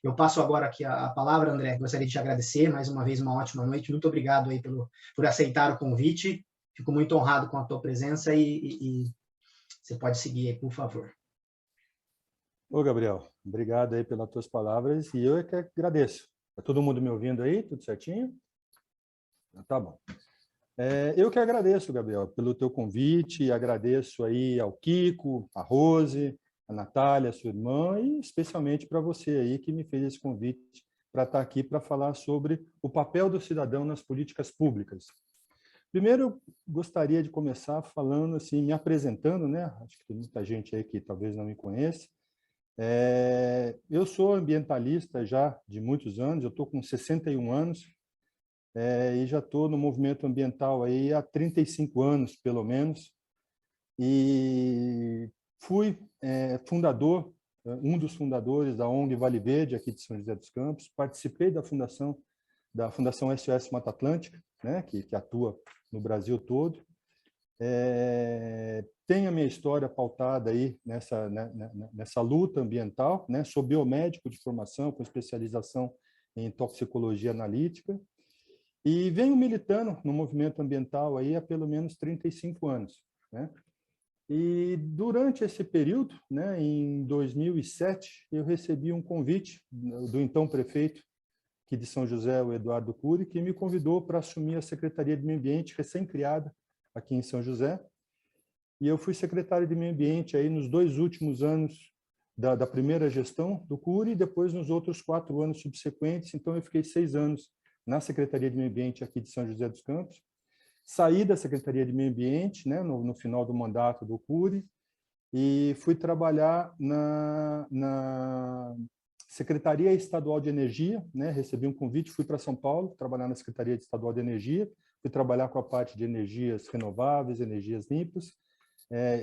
Eu passo agora aqui a palavra, André. Gostaria de te agradecer mais uma vez, uma ótima noite. Muito obrigado aí por aceitar o convite. Fico muito honrado com a tua presença e você pode seguir aí, por favor. Ô, Gabriel, obrigado aí pelas tuas palavras e eu é que agradeço. Está todo mundo me ouvindo aí? Tudo certinho? Tá bom. Eu que agradeço, Gabriel, pelo teu convite, e agradeço aí ao Kiko, a Rose, a Natália, sua irmã, e especialmente para você aí que me fez esse convite para estar aqui para falar sobre o papel do cidadão nas políticas públicas. Primeiro, eu gostaria de começar falando, assim, me apresentando, né? Acho que tem muita gente aí que talvez não me conheça. Eu sou ambientalista já de muitos anos, eu estou com 61 anos, e já estou no movimento ambiental aí há 35 anos, pelo menos, e fui fundador, um dos fundadores da ONG Vale Verde, aqui de São José dos Campos, participei da Fundação SOS Mata Atlântica, né, que atua no Brasil todo. Tenho a minha história pautada aí nessa luta ambiental, né, sou biomédico de formação, com especialização em toxicologia analítica, e venho militando no movimento ambiental aí há pelo menos 35 anos, né? E durante esse período, né, em 2007, eu recebi um convite do então prefeito aqui de São José, o Eduardo Cury, que me convidou para assumir a Secretaria de Meio Ambiente recém-criada aqui em São José. E eu fui secretário de Meio Ambiente aí nos 2 últimos anos da primeira gestão do Cury e depois nos outros 4 anos subsequentes. Então, eu fiquei 6 anos na Secretaria de Meio Ambiente aqui de São José dos Campos. Saí da Secretaria de Meio Ambiente, né, no final do mandato do Cury, e fui trabalhar na Secretaria Estadual de Energia, né, recebi um convite, fui para São Paulo, trabalhar na Secretaria Estadual de Energia, fui trabalhar com a parte de energias renováveis, energias limpas.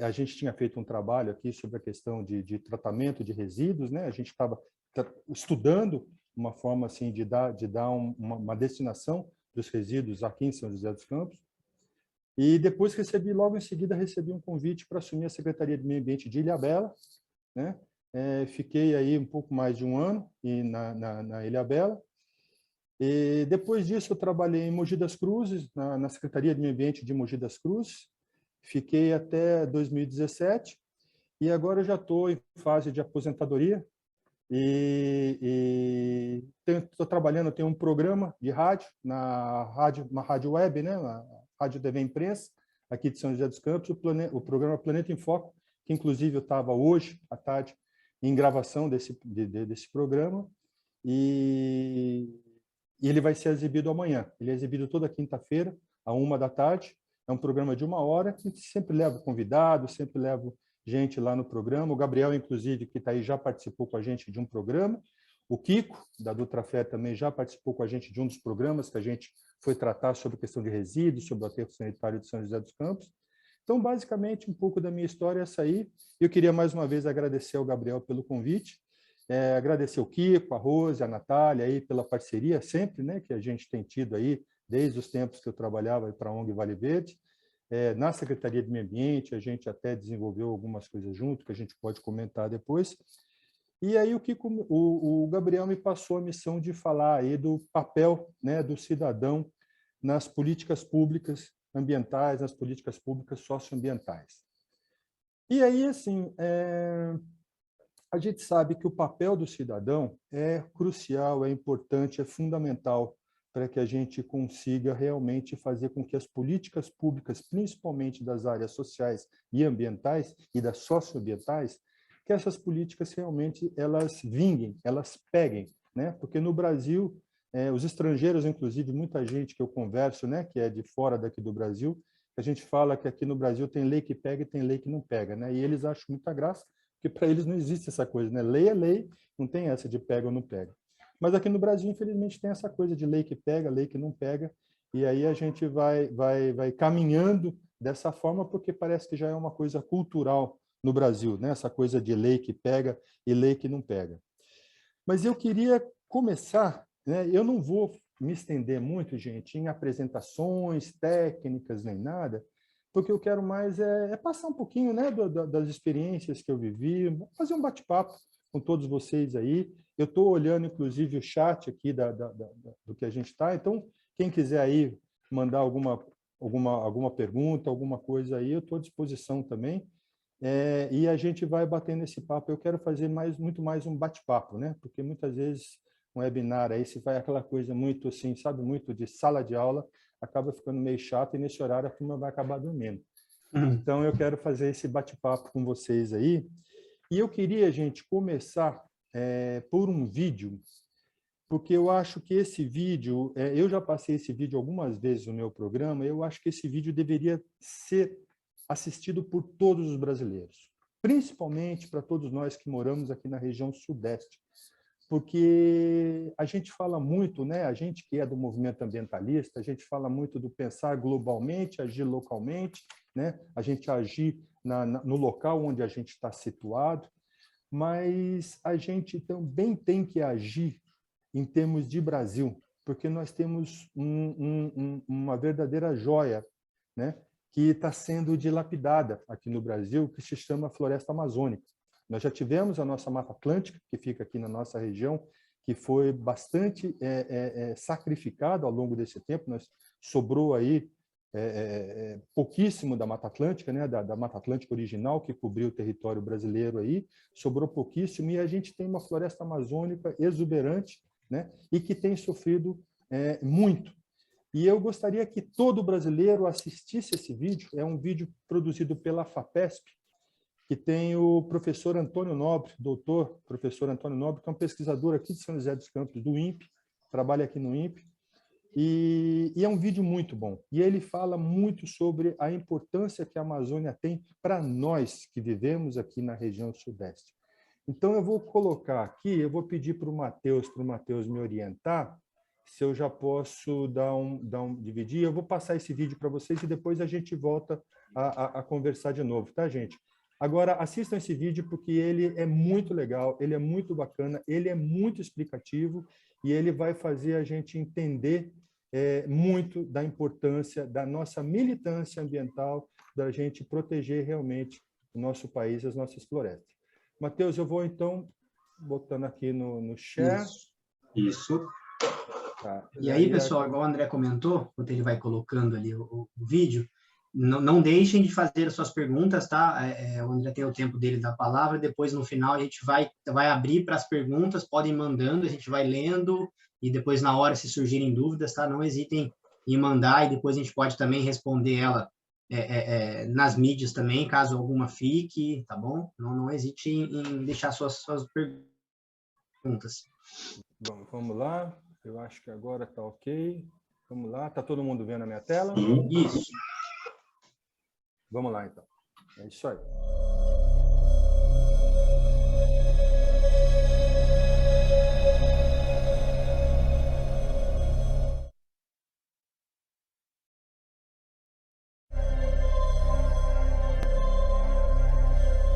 A gente tinha feito um trabalho aqui sobre a questão de tratamento de resíduos, né? A gente estava estudando uma forma assim de dar uma destinação dos resíduos aqui em São José dos Campos. E depois logo em seguida recebi um convite para assumir a Secretaria de Meio Ambiente de Ilhabela, né? Fiquei aí um pouco mais de um ano na Ilhabela. E depois disso eu trabalhei em Mogi das Cruzes, na Secretaria de Meio Ambiente de Mogi das Cruzes. Fiquei até 2017 e agora eu já estou em fase de aposentadoria e estou trabalhando, tenho um programa de rádio, uma rádio web, né, na Rádio TV Imprensa, aqui de São José dos Campos, o programa Planeta em Foco, que inclusive eu estava hoje à tarde em gravação desse programa, e ele vai ser exibido amanhã. Ele é exibido toda quinta-feira, à 13h. É um programa de 1 hora, que sempre leva convidados, sempre levo gente lá no programa. O Gabriel, inclusive, que está aí, já participou com a gente de um programa. O Kiko, da Dutrafé, também já participou com a gente de um dos programas que a gente foi tratar sobre a questão de resíduos, sobre o aterro sanitário de São José dos Campos. Então, basicamente, um pouco da minha história é essa aí. Eu queria, mais uma vez, agradecer ao Gabriel pelo convite, agradecer o Kiko, a Rose, a Natália, aí, pela parceria sempre, né, que a gente tem tido aí, desde os tempos que eu trabalhava para a ONG Vale Verde. Na Secretaria de Meio Ambiente, a gente até desenvolveu algumas coisas junto, que a gente pode comentar depois. E aí o Gabriel me passou a missão de falar aí do papel, né, do cidadão nas políticas públicas ambientais, nas políticas públicas socioambientais. E aí, assim, a gente sabe que o papel do cidadão é crucial, é importante, é fundamental para que a gente consiga realmente fazer com que as políticas públicas, principalmente das áreas sociais e ambientais e das socioambientais, que essas políticas realmente elas vinguem, elas peguem, né? Porque no Brasil, os estrangeiros, inclusive, muita gente que eu converso, né, que é de fora daqui do Brasil, a gente fala que aqui no Brasil tem lei que pega e tem lei que não pega, né? E eles acham muita graça, porque para eles não existe essa coisa, né? Lei é lei, não tem essa de pega ou não pega. Mas aqui no Brasil, infelizmente, tem essa coisa de lei que pega, lei que não pega, e aí a gente vai caminhando dessa forma, porque parece que já é uma coisa cultural no Brasil, né? Essa coisa de lei que pega e lei que não pega. Mas eu queria começar, né? Eu não vou me estender muito, gente, em apresentações técnicas nem nada, porque eu quero mais passar um pouquinho, né, das experiências que eu vivi, fazer um bate-papo, com todos vocês aí. Eu estou olhando, inclusive, o chat aqui do que a gente está. Então, quem quiser aí mandar alguma pergunta, alguma coisa aí, eu estou à disposição também. E a gente vai batendo esse papo. Eu quero fazer muito mais um bate-papo, né? Porque muitas vezes um webinar aí, se vai aquela coisa muito assim, sabe, muito de sala de aula, acaba ficando meio chato e nesse horário a turma vai acabar dormindo. Então, eu quero fazer esse bate-papo com vocês aí. E eu queria, gente, começar por um vídeo, porque eu acho que esse vídeo, eu já passei esse vídeo algumas vezes no meu programa, eu acho que esse vídeo deveria ser assistido por todos os brasileiros, principalmente para todos nós que moramos aqui na região sudeste, porque a gente fala muito, né? A gente que é do movimento ambientalista, a gente fala muito do pensar globalmente, agir localmente, né? A gente agir no local onde a gente está situado, mas a gente também tem que agir em termos de Brasil, porque nós temos uma verdadeira joia, né? Que está sendo dilapidada aqui no Brasil, que se chama Floresta Amazônica. Nós já tivemos a nossa Mata Atlântica, que fica aqui na nossa região, que foi bastante sacrificada ao longo desse tempo. Sobrou aí pouquíssimo da Mata Atlântica, né, da Mata Atlântica original, que cobriu o território brasileiro aí, sobrou pouquíssimo, e a gente tem uma floresta amazônica exuberante, né, e que tem sofrido muito. E eu gostaria que todo brasileiro assistisse esse vídeo. É um vídeo produzido pela FAPESP, que tem o professor Antônio Nobre, doutor professor Antônio Nobre, que é um pesquisador aqui de São José dos Campos, do INPE, trabalha aqui no INPE, e é um vídeo muito bom. E ele fala muito sobre a importância que a Amazônia tem para nós que vivemos aqui na região sudeste. Então, eu vou colocar aqui, eu vou pedir para o Matheus me orientar, se eu já posso dividir. Eu vou passar esse vídeo para vocês e depois a gente volta a conversar de novo, tá, gente? Agora, assistam esse vídeo porque ele é muito legal, ele é muito bacana, ele é muito explicativo e ele vai fazer a gente entender muito da importância da nossa militância ambiental, da gente proteger realmente o nosso país e as nossas florestas. Matheus, eu vou, então, botando aqui no chat. Isso. Tá. E aí, pessoal, igual o André comentou, quando ele vai colocando ali o vídeo, não deixem de fazer as suas perguntas, tá? O André tem o tempo dele da palavra, depois, no final, a gente vai abrir para as perguntas, podem ir mandando, a gente vai lendo, e depois, na hora, se surgirem dúvidas, tá? Não hesitem em mandar, e depois a gente pode também responder ela nas mídias também, caso alguma fique, tá bom? Não hesite em deixar suas perguntas. Bom, vamos lá. Eu acho que agora está ok. Vamos lá. Está todo mundo vendo a minha tela? Isso. Vamos lá, então. É isso aí.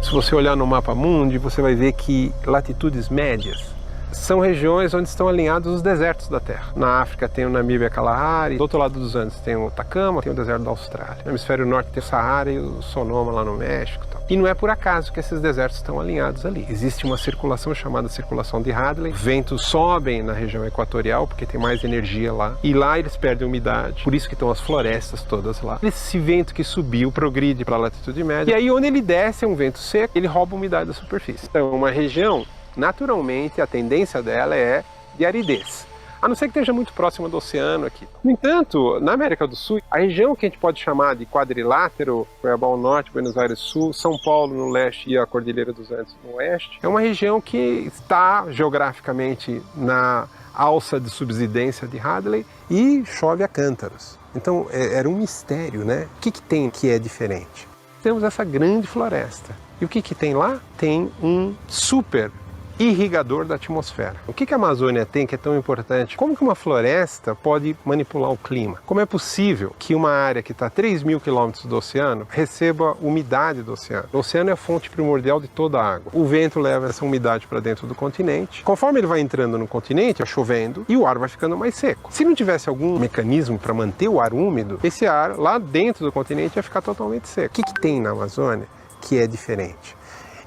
Se você olhar no mapa mundi, você vai ver que latitudes médias são regiões onde estão alinhados os desertos da Terra. Na África tem o Namíbia Kalahari, do outro lado dos Andes tem o Atacama, tem o deserto da Austrália. No hemisfério norte tem o Saara e o Sonoma lá no México. E não é por acaso que esses desertos estão alinhados ali. Existe uma circulação chamada circulação de Hadley. Ventos sobem na região equatorial porque tem mais energia lá. E lá eles perdem umidade. Por isso que estão as florestas todas lá. Esse vento que subiu progride para a latitude média. E aí onde ele desce é um vento seco, ele rouba a umidade da superfície. Então uma região, naturalmente, a tendência dela é de aridez. A não ser que esteja muito próxima do oceano aqui. No entanto, na América do Sul, a região que a gente pode chamar de quadrilátero, Cuiabá ao norte, Buenos Aires sul, São Paulo no leste e a Cordilheira dos Andes no oeste, é uma região que está geograficamente na alça de subsidência de Hadley e chove a cântaros. Então, era um mistério, né? O que tem que é diferente? Temos essa grande floresta. E o que tem lá? Tem um super irrigador da atmosfera. O que a Amazônia tem que é tão importante? Como que uma floresta pode manipular o clima? Como é possível que uma área que está a 3.000 quilômetros do oceano receba umidade do oceano? O oceano é a fonte primordial de toda a água. O vento leva essa umidade para dentro do continente. Conforme ele vai entrando no continente, vai chovendo e o ar vai ficando mais seco. Se não tivesse algum mecanismo para manter o ar úmido, esse ar lá dentro do continente ia ficar totalmente seco. O que tem na Amazônia que é diferente?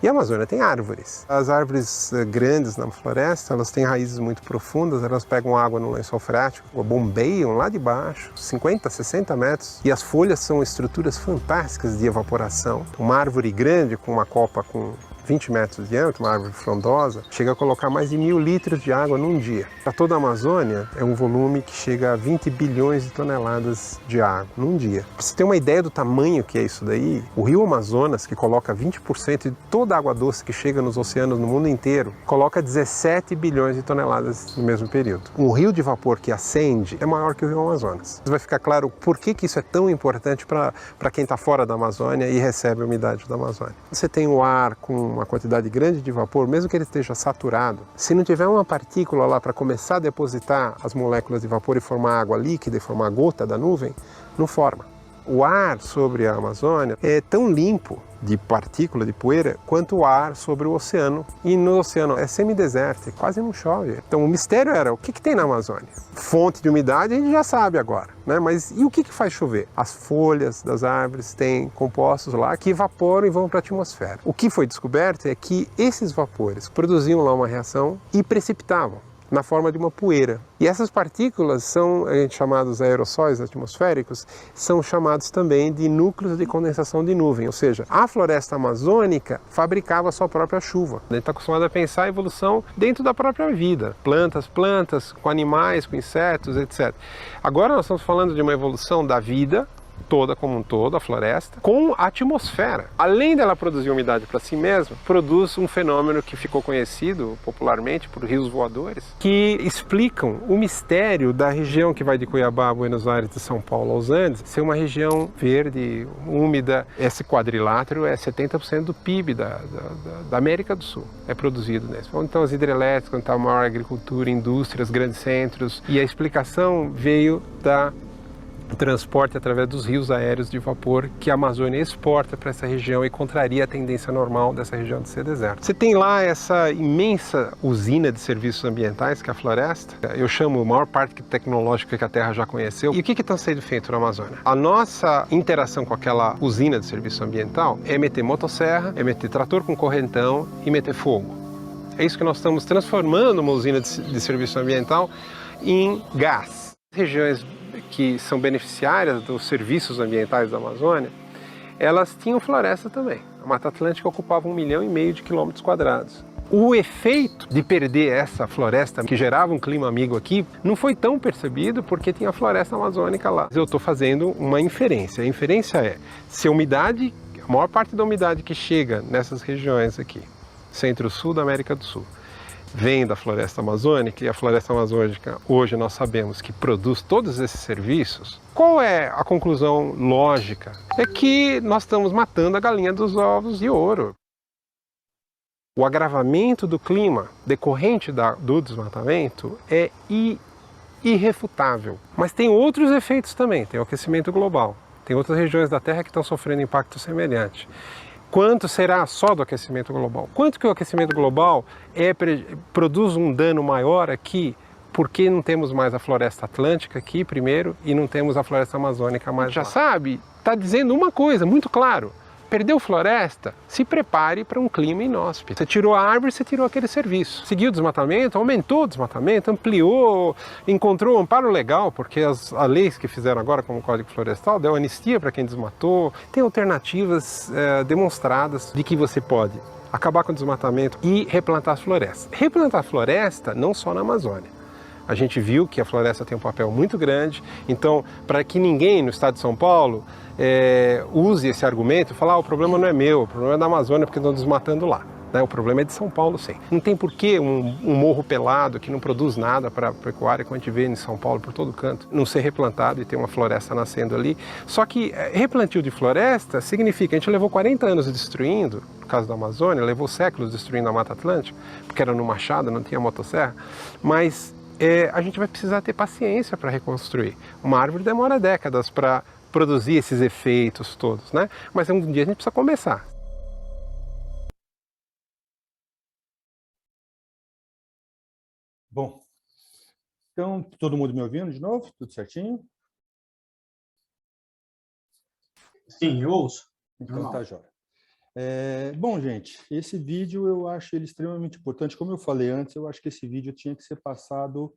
E a Amazônia tem árvores. As árvores grandes na floresta, elas têm raízes muito profundas, elas pegam água no lençol freático, bombeiam lá de baixo, 50, 60 metros, e as folhas são estruturas fantásticas de evaporação. Uma árvore grande com uma copa com 20 metros de diâmetro, uma árvore frondosa, chega a colocar mais de 1.000 litros de água num dia. Para toda a Amazônia, é um volume que chega a 20 bilhões de toneladas de água num dia. Para você ter uma ideia do tamanho que é isso daí, o rio Amazonas, que coloca 20% de toda a água doce que chega nos oceanos no mundo inteiro, coloca 17 bilhões de toneladas no mesmo período. Um rio de vapor que acende é maior que o rio Amazonas. Vai ficar claro por que isso é tão importante para quem está fora da Amazônia e recebe a umidade da Amazônia. Você tem o ar com uma quantidade grande de vapor, mesmo que ele esteja saturado, se não tiver uma partícula lá para começar a depositar as moléculas de vapor e formar água líquida e formar gota da nuvem, não forma. O ar sobre a Amazônia é tão limpo de partícula, de poeira, quanto o ar sobre o oceano. E no oceano é semidesértico, quase não chove. Então o mistério era, o que tem na Amazônia? Fonte de umidade a gente já sabe agora, né? Mas e o que faz chover? As folhas das árvores têm compostos lá que evaporam e vão para a atmosfera. O que foi descoberto é que esses vapores produziam lá uma reação e precipitavam na forma de uma poeira. E essas partículas são chamados aerossóis atmosféricos, são chamados também de núcleos de condensação de nuvem, ou seja, a floresta amazônica fabricava a sua própria chuva. A gente está acostumado a pensar a evolução dentro da própria vida, plantas, com animais, com insetos, etc. Agora nós estamos falando de uma evolução da vida toda como um todo, a floresta, com a atmosfera. Além dela produzir umidade para si mesma, produz um fenômeno que ficou conhecido popularmente por rios voadores, que explicam o mistério da região que vai de Cuiabá, Buenos Aires, de São Paulo aos Andes, ser uma região verde, úmida. Esse quadrilátero é 70% do PIB da América do Sul, é produzido nesse. Onde estão as hidrelétricas, onde está a maior agricultura, indústrias, grandes centros, e a explicação veio o transporte através dos rios aéreos de vapor que a Amazônia exporta para essa região e contraria a tendência normal dessa região de ser deserto. Você tem lá essa imensa usina de serviços ambientais que é a floresta, eu chamo a maior parte tecnológica que a Terra já conheceu. E o que está sendo feito na Amazônia? A nossa interação com aquela usina de serviço ambiental é meter motosserra, é meter trator com correntão e meter fogo. É isso que nós estamos transformando uma usina de serviço ambiental em gás. Regiões que são beneficiárias dos serviços ambientais da Amazônia, elas tinham floresta também. A Mata Atlântica ocupava 1,5 milhão de quilômetros quadrados. O efeito de perder essa floresta, que gerava um clima amigo aqui, não foi tão percebido porque tinha a floresta amazônica lá. Eu estou fazendo uma inferência. A inferência é, se a umidade, a maior parte da umidade que chega nessas regiões aqui, centro-sul da América do Sul, vem da floresta amazônica, e a floresta amazônica hoje nós sabemos que produz todos esses serviços, qual é a conclusão lógica? É que nós estamos matando a galinha dos ovos de ouro. O agravamento do clima decorrente do desmatamento é irrefutável. Mas tem outros efeitos também, tem o aquecimento global, tem outras regiões da Terra que estão sofrendo impacto semelhante. Quanto será só do aquecimento global? Quanto que o aquecimento global produz um dano maior aqui, porque não temos mais a floresta atlântica aqui primeiro e não temos a floresta amazônica mais lá? Já sabe, está dizendo uma coisa muito claro. Perdeu floresta? Se prepare para um clima inóspito. Você tirou a árvore, você tirou aquele serviço. Seguiu o desmatamento, aumentou o desmatamento, ampliou, encontrou um amparo legal, porque as leis que fizeram agora como o Código Florestal deu anistia para quem desmatou. Tem alternativas demonstradas de que você pode acabar com o desmatamento e replantar as florestas. Replantar a floresta não só na Amazônia. A gente viu que a floresta tem um papel muito grande, então para que ninguém no estado de São Paulo use esse argumento e falar o problema não é meu, o problema é da Amazônia porque estão desmatando lá. Né? O problema é de São Paulo, sim. Não tem por que um morro pelado que não produz nada para a pecuária, como a gente vê em São Paulo por todo canto, não ser replantado e ter uma floresta nascendo ali. Só que replantio de floresta significa, a gente levou 40 anos destruindo, no caso da Amazônia, levou séculos destruindo a Mata Atlântica, porque era no machado, não tinha motosserra, mas a gente vai precisar ter paciência para reconstruir. Uma árvore demora décadas para produzir esses efeitos todos, né? Mas um dia a gente precisa começar. Bom, então, todo mundo me ouvindo de novo? Tudo certinho? Sim, eu ouço. Então tá, jóia. Bom, gente, esse vídeo eu acho ele extremamente importante. Como eu falei antes, eu acho que esse vídeo tinha que ser passado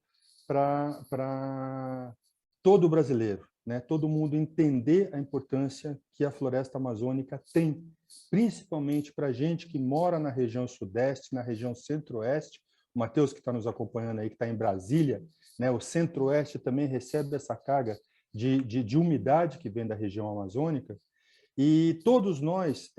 para todo brasileiro, né? Todo mundo entender a importância que a floresta amazônica tem, principalmente para a gente que mora na região sudeste, na região centro-oeste. O Matheus, que está nos acompanhando aí, que está em Brasília, né? O centro-oeste também recebe essa carga de umidade que vem da região amazônica. E todos nós,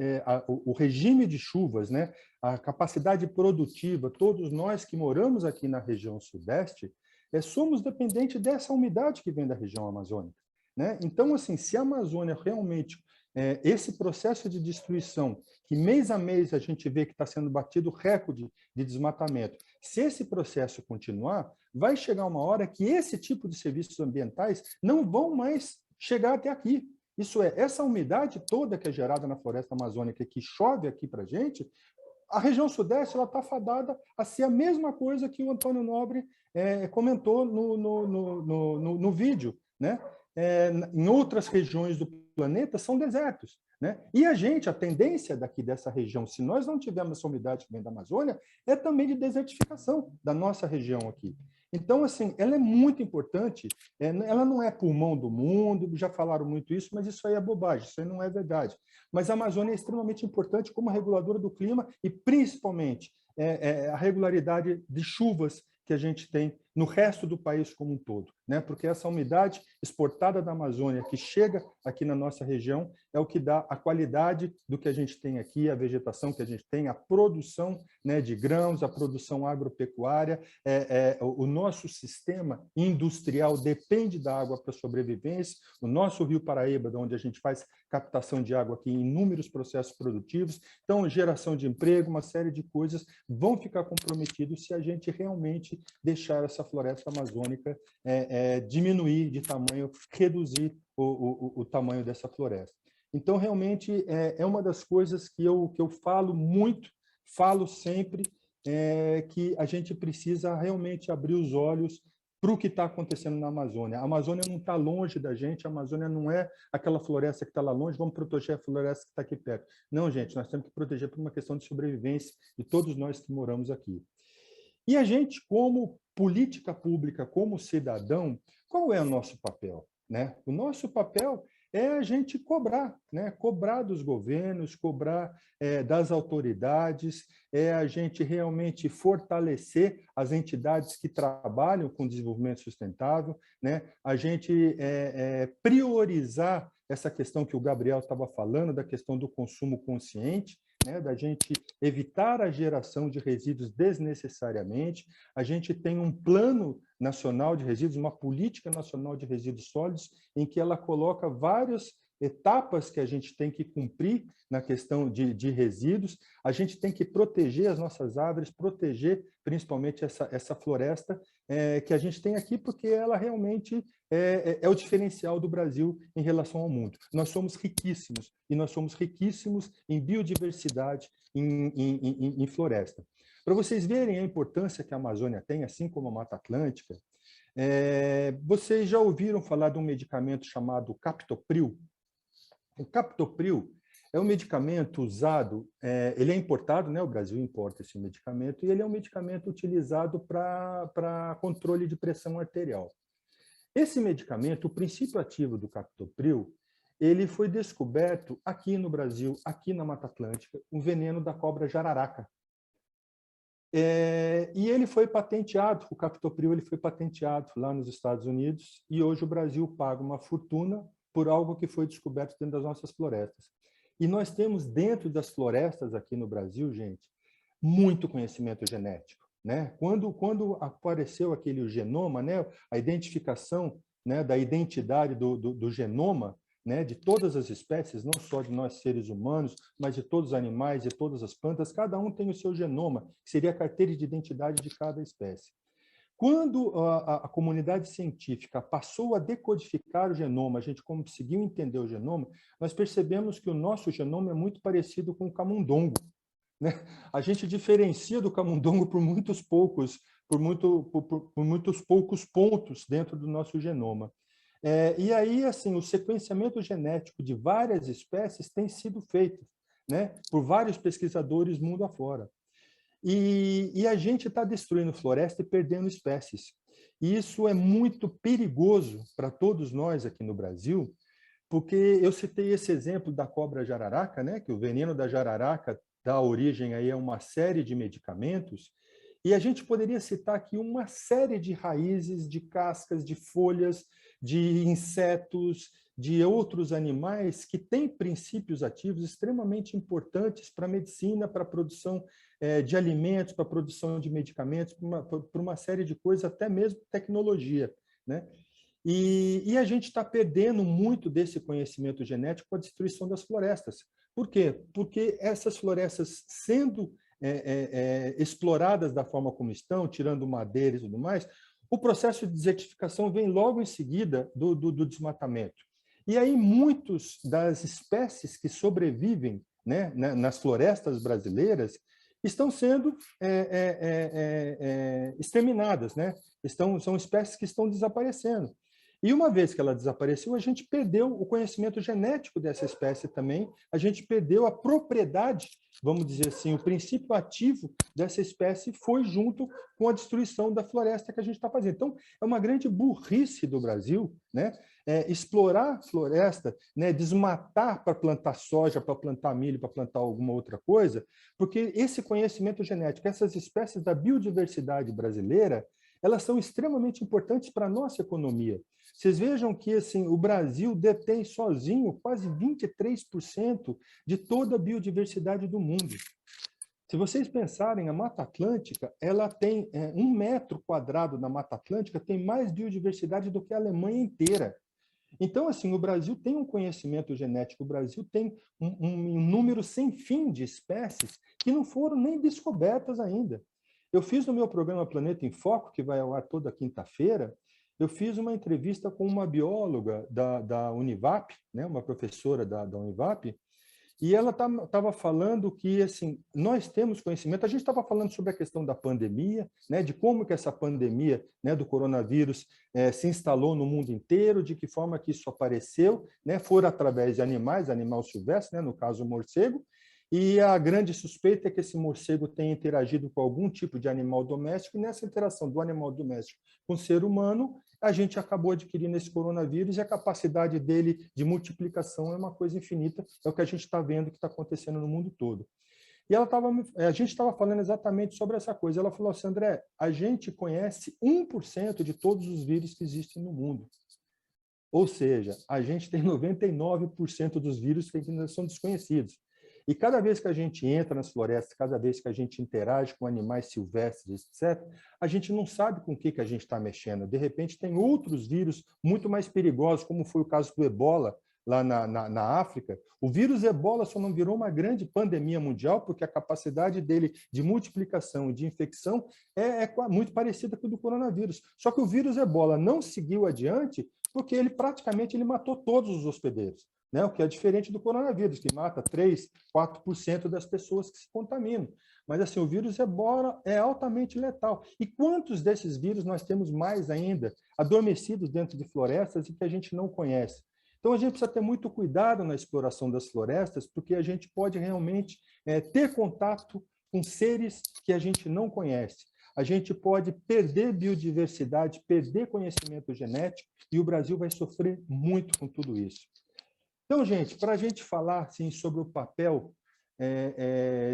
o regime de chuvas, né, a capacidade produtiva, todos nós que moramos aqui na região sudeste, somos dependentes dessa umidade que vem da região amazônica, né? Então, assim, se a Amazônia realmente, esse processo de destruição, que mês a mês a gente vê que está sendo batido recorde de desmatamento, se esse processo continuar, vai chegar uma hora que esse tipo de serviços ambientais não vão mais chegar até aqui. Isso é, essa umidade toda que é gerada na floresta amazônica, que chove aqui para a gente, a região sudeste está fadada a ser a mesma coisa que o Antônio Nobre comentou no vídeo, né? Em outras regiões do planeta são desertos, né? E a tendência daqui dessa região, se nós não tivermos essa umidade que vem da Amazônia, é também de desertificação da nossa região aqui. Então, assim, ela é muito importante, ela não é pulmão do mundo, já falaram muito isso, mas isso aí é bobagem, isso aí não é verdade. Mas a Amazônia é extremamente importante como reguladora do clima e, principalmente, a regularidade de chuvas que a gente tem no resto do país como um todo, né? Porque essa umidade exportada da Amazônia que chega aqui na nossa região é o que dá a qualidade do que a gente tem aqui, a vegetação que a gente tem, a produção, né, de grãos, a produção agropecuária. O nosso sistema industrial depende da água para sobrevivência. O nosso Rio Paraíba, onde a gente faz captação de água aqui em inúmeros processos produtivos, então geração de emprego, uma série de coisas vão ficar comprometidos se a gente realmente deixar essa floresta amazônica diminuir de tamanho, reduzir o tamanho dessa floresta. Então, realmente, é uma das coisas que eu falo muito, falo sempre, que a gente precisa realmente abrir os olhos para o que está acontecendo na Amazônia. A Amazônia não está longe da gente, a Amazônia não é aquela floresta que está lá longe, vamos proteger a floresta que está aqui perto. Não, gente, nós temos que proteger por uma questão de sobrevivência de todos nós que moramos aqui. E a gente, como política pública, como cidadão, qual é o nosso papel, né? O nosso papel é a gente cobrar, né? Cobrar dos governos, cobrar das autoridades, é a gente realmente fortalecer as entidades que trabalham com desenvolvimento sustentável, né? A gente priorizar essa questão que o Gabriel estava falando, da questão do consumo consciente, né, da gente evitar a geração de resíduos desnecessariamente. A gente tem um plano nacional de resíduos, uma política nacional de resíduos sólidos, em que ela coloca várias etapas que a gente tem que cumprir na questão de resíduos. A gente tem que proteger as nossas árvores, proteger principalmente essa floresta que a gente tem aqui, porque ela realmente é o diferencial do Brasil em relação ao mundo. Nós somos riquíssimos, e nós somos riquíssimos em biodiversidade, em floresta. Para vocês verem a importância que a Amazônia tem, assim como a Mata Atlântica, vocês já ouviram falar de um medicamento chamado Captopril? O Captopril é um medicamento usado, ele é importado, né? O Brasil importa esse medicamento, e ele é um medicamento utilizado para controle de pressão arterial. Esse medicamento, o princípio ativo do Captopril, ele foi descoberto aqui no Brasil, aqui na Mata Atlântica, o veneno da cobra jararaca. E ele foi patenteado, o Captopril ele foi patenteado lá nos Estados Unidos, e hoje o Brasil paga uma fortuna por algo que foi descoberto dentro das nossas florestas. E nós temos dentro das florestas aqui no Brasil, gente, muito conhecimento genético, né? Quando apareceu aquele genoma, né, a identificação, né, da identidade do genoma, né, de todas as espécies, não só de nós seres humanos, mas de todos os animais, de todas as plantas, cada um tem o seu genoma, que seria a carteira de identidade de cada espécie. Quando a comunidade científica passou a decodificar o genoma, a gente conseguiu entender o genoma, nós percebemos que o nosso genoma é muito parecido com o camundongo, né? A gente diferencia do camundongo por muitos poucos pontos dentro do nosso genoma. E aí, assim, o sequenciamento genético de várias espécies tem sido feito, né, por vários pesquisadores mundo afora. E a gente está destruindo floresta e perdendo espécies. E isso é muito perigoso para todos nós aqui no Brasil, porque eu citei esse exemplo da cobra jararaca, né, que o veneno da jararaca dá origem aí a uma série de medicamentos, e a gente poderia citar aqui uma série de raízes, de cascas, de folhas, de insetos, de outros animais que têm princípios ativos extremamente importantes para a medicina, para a produção de alimentos, para a produção de medicamentos, para uma série de coisas, até mesmo tecnologia, né? E a gente está perdendo muito desse conhecimento genético com a destruição das florestas. Por quê? Porque essas florestas sendo exploradas da forma como estão, tirando madeira e tudo mais, o processo de desertificação vem logo em seguida do desmatamento. E aí muitas das espécies que sobrevivem, né, nas florestas brasileiras estão sendo exterminadas, né? São espécies que estão desaparecendo. E uma vez que ela desapareceu, a gente perdeu o conhecimento genético dessa espécie também, a gente perdeu a propriedade, vamos dizer assim, o princípio ativo dessa espécie foi junto com a destruição da floresta que a gente está fazendo. Então, é uma grande burrice do Brasil, né? Explorar a floresta, né? Desmatar para plantar soja, para plantar milho, para plantar alguma outra coisa, porque esse conhecimento genético, essas espécies da biodiversidade brasileira, elas são extremamente importantes para a nossa economia. Vocês vejam que assim, o Brasil detém sozinho quase 23% de toda a biodiversidade do mundo. Se vocês pensarem, a Mata Atlântica, ela tem 1 metro quadrado na Mata Atlântica, tem mais biodiversidade do que a Alemanha inteira. Então, assim, o Brasil tem um conhecimento genético, o Brasil tem um número sem fim de espécies que não foram nem descobertas ainda. Eu fiz no meu programa Planeta em Foco, que vai ao ar toda quinta-feira, eu fiz uma entrevista com uma bióloga da Univap, né, uma professora da Univap, e ela estava falando que assim, nós temos conhecimento, a gente estava falando sobre a questão da pandemia, né, de como que essa pandemia, né, do coronavírus se instalou no mundo inteiro, de que forma que isso apareceu, né, foram através de animais, animal silvestre, né, no caso o morcego, e a grande suspeita é que esse morcego tenha interagido com algum tipo de animal doméstico, e nessa interação do animal doméstico com o ser humano, a gente acabou adquirindo esse coronavírus e a capacidade dele de multiplicação é uma coisa infinita, é o que a gente está vendo que está acontecendo no mundo todo. E a gente estava falando exatamente sobre essa coisa. Ela falou assim, André, a gente conhece 1% de todos os vírus que existem no mundo. Ou seja, a gente tem 99% dos vírus que ainda são desconhecidos. E cada vez que a gente entra nas florestas, cada vez que a gente interage com animais silvestres, etc., a gente não sabe com o que a gente está mexendo. De repente, tem outros vírus muito mais perigosos, como foi o caso do Ebola, lá na África. O vírus Ebola só não virou uma grande pandemia mundial porque a capacidade dele de multiplicação e de infecção é muito parecida com a do coronavírus. Só que o vírus Ebola não seguiu adiante porque ele praticamente matou todos os hospedeiros, né? O que é diferente do coronavírus, que mata 3%, 4% das pessoas que se contaminam. Mas assim, o vírus Ebola é altamente letal. E quantos desses vírus nós temos mais ainda, adormecidos dentro de florestas e que a gente não conhece? Então, a gente precisa ter muito cuidado na exploração das florestas, porque a gente pode realmente ter contato com seres que a gente não conhece. A gente pode perder biodiversidade, perder conhecimento genético, e o Brasil vai sofrer muito com tudo isso. Então, gente, para a gente falar assim, sobre o papel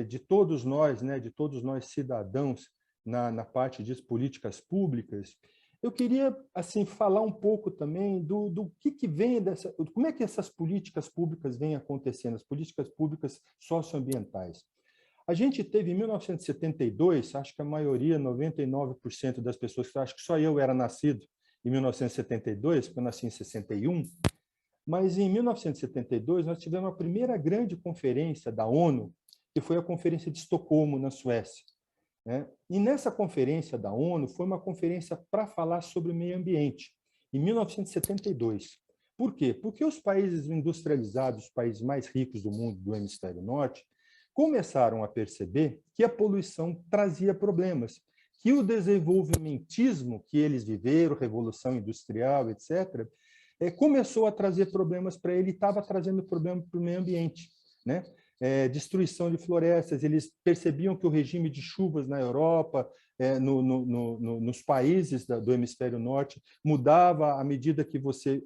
de todos nós, né, de todos nós cidadãos na parte de políticas públicas, eu queria assim falar um pouco também do que vem dessa, como é que essas políticas públicas vêm acontecendo, as políticas públicas socioambientais. A gente teve em 1972, acho que a maioria, 99% das pessoas, acho que só eu era nascido em 1972, porque eu nasci em 61, mas em 1972 nós tivemos a primeira grande conferência da ONU, que foi a Conferência de Estocolmo, na Suécia. E nessa conferência da ONU, foi uma conferência para falar sobre o meio ambiente, em 1972. Por quê? Porque os países industrializados, os países mais ricos do mundo, do hemisfério norte, começaram a perceber que a poluição trazia problemas, que o desenvolvimentismo que eles viveram, revolução industrial, etc., começou a trazer problemas para ele e estava trazendo problemas para o meio ambiente, né? destruição de florestas. Eles percebiam que o regime de chuvas na Europa, nos países do hemisfério norte, mudava à medida que você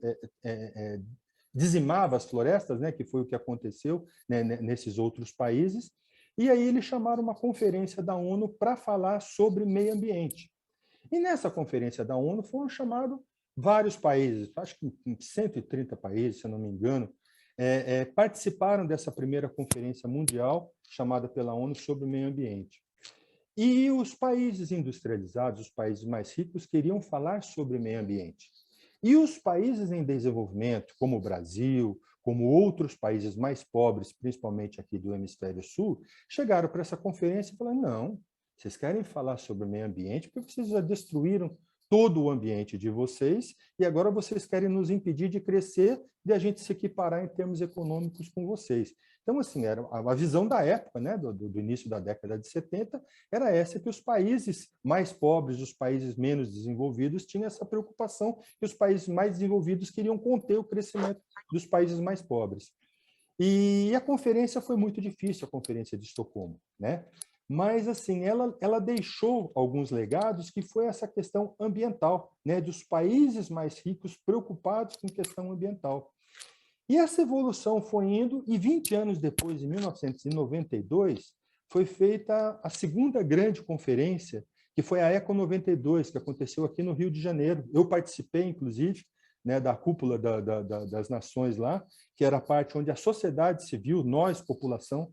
dizimava as florestas, né, que foi o que aconteceu, né, nesses outros países. E aí eles chamaram uma conferência da ONU para falar sobre meio ambiente. E nessa conferência da ONU foram chamados vários países, acho que 130 países, se eu não me engano, participaram dessa primeira conferência mundial chamada pela ONU sobre o meio ambiente. E os países industrializados, os países mais ricos, queriam falar sobre meio ambiente. E os países em desenvolvimento, como o Brasil, como outros países mais pobres, principalmente aqui do hemisfério sul, chegaram para essa conferência e falaram: não, vocês querem falar sobre o meio ambiente porque vocês já destruíram todo o ambiente de vocês e agora vocês querem nos impedir de crescer, de a gente se equiparar em termos econômicos com vocês. Então, assim, era a visão da época, né, do início da década de 70, era essa, que os países mais pobres, os países menos desenvolvidos, tinham essa preocupação, que os países mais desenvolvidos queriam conter o crescimento dos países mais pobres. E a conferência foi muito difícil, a Conferência de Estocolmo, né? Mas, assim, ela deixou alguns legados, que foi essa questão ambiental, né, dos países mais ricos preocupados com questão ambiental. E essa evolução foi indo, e 20 anos depois, em 1992, foi feita a segunda grande conferência, que foi a Eco 92, que aconteceu aqui no Rio de Janeiro. Eu participei, inclusive, né, da cúpula das nações lá, que era a parte onde a sociedade civil, nós, população,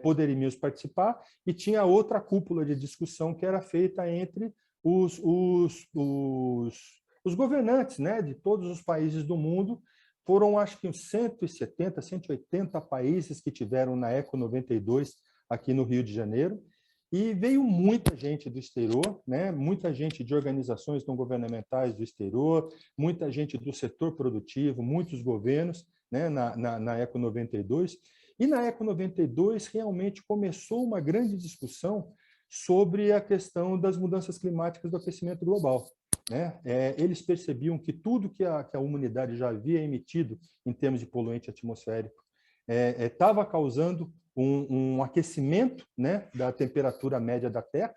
poderíamos participar, e tinha outra cúpula de discussão que era feita entre os governantes, né, de todos os países do mundo. Foram, acho que, uns 170, 180 países que tiveram na Eco 92 aqui no Rio de Janeiro, e veio muita gente do exterior, né? Muita gente de organizações não governamentais do exterior, muita gente do setor produtivo, muitos governos, né, na Eco 92. E na Eco 92 realmente começou uma grande discussão sobre a questão das mudanças climáticas do aquecimento global, né? Eles percebiam que tudo que a humanidade já havia emitido em termos de poluente atmosférico estava causando um aquecimento, né, da temperatura média da Terra,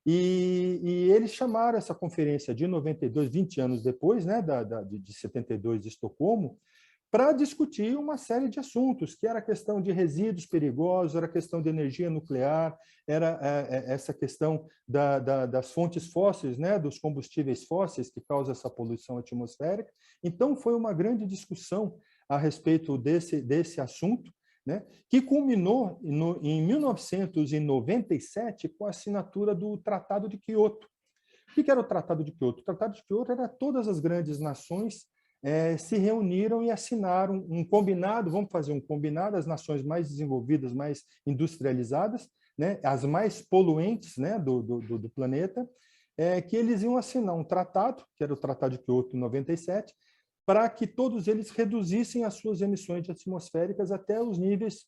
e eles chamaram essa conferência de 92, 20 anos depois, né, de 72 de Estocolmo, para discutir uma série de assuntos, que era a questão de resíduos perigosos, era a questão de energia nuclear, era essa questão das fontes fósseis, né, dos combustíveis fósseis que causam essa poluição atmosférica. Então, foi uma grande discussão a respeito desse assunto, né, que culminou em 1997 com a assinatura do Tratado de Quioto. O que era o Tratado de Quioto? O Tratado de Quioto era todas as grandes nações se reuniram e assinaram um combinado, vamos fazer um combinado, as nações mais desenvolvidas, mais industrializadas, né, as mais poluentes, né, do planeta, que eles iam assinar um tratado, que era o Tratado de Quioto em 97, para que todos eles reduzissem as suas emissões atmosféricas até os níveis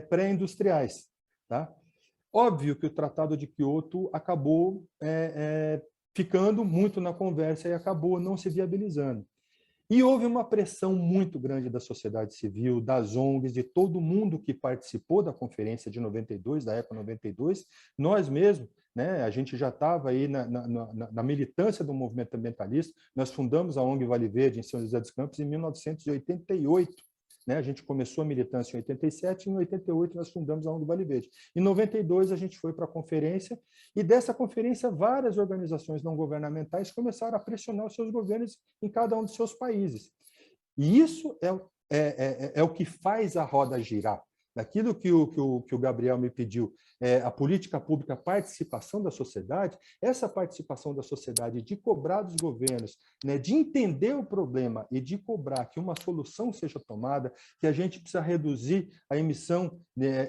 pré-industriais. Tá? Óbvio que o Tratado de Quioto acabou ficando muito na conversa e acabou não se viabilizando. E houve uma pressão muito grande da sociedade civil, das ONGs, de todo mundo que participou da conferência de 92, da Eco 92. Nós mesmos, né, a gente já estava aí na militância do movimento ambientalista. Nós fundamos a ONG Vale Verde em São José dos Campos em 1988. Né? A gente começou a militância em 87 e em 88 nós fundamos a ONG Vale Verde. Em 92 a gente foi para a conferência, e dessa conferência várias organizações não governamentais começaram a pressionar os seus governos em cada um dos seus países. E isso é o que faz a roda girar. Daquilo que o Gabriel me pediu, a política pública, a participação da sociedade, essa participação da sociedade de cobrar dos governos, né, de entender o problema e de cobrar que uma solução seja tomada, que a gente precisa reduzir a emissão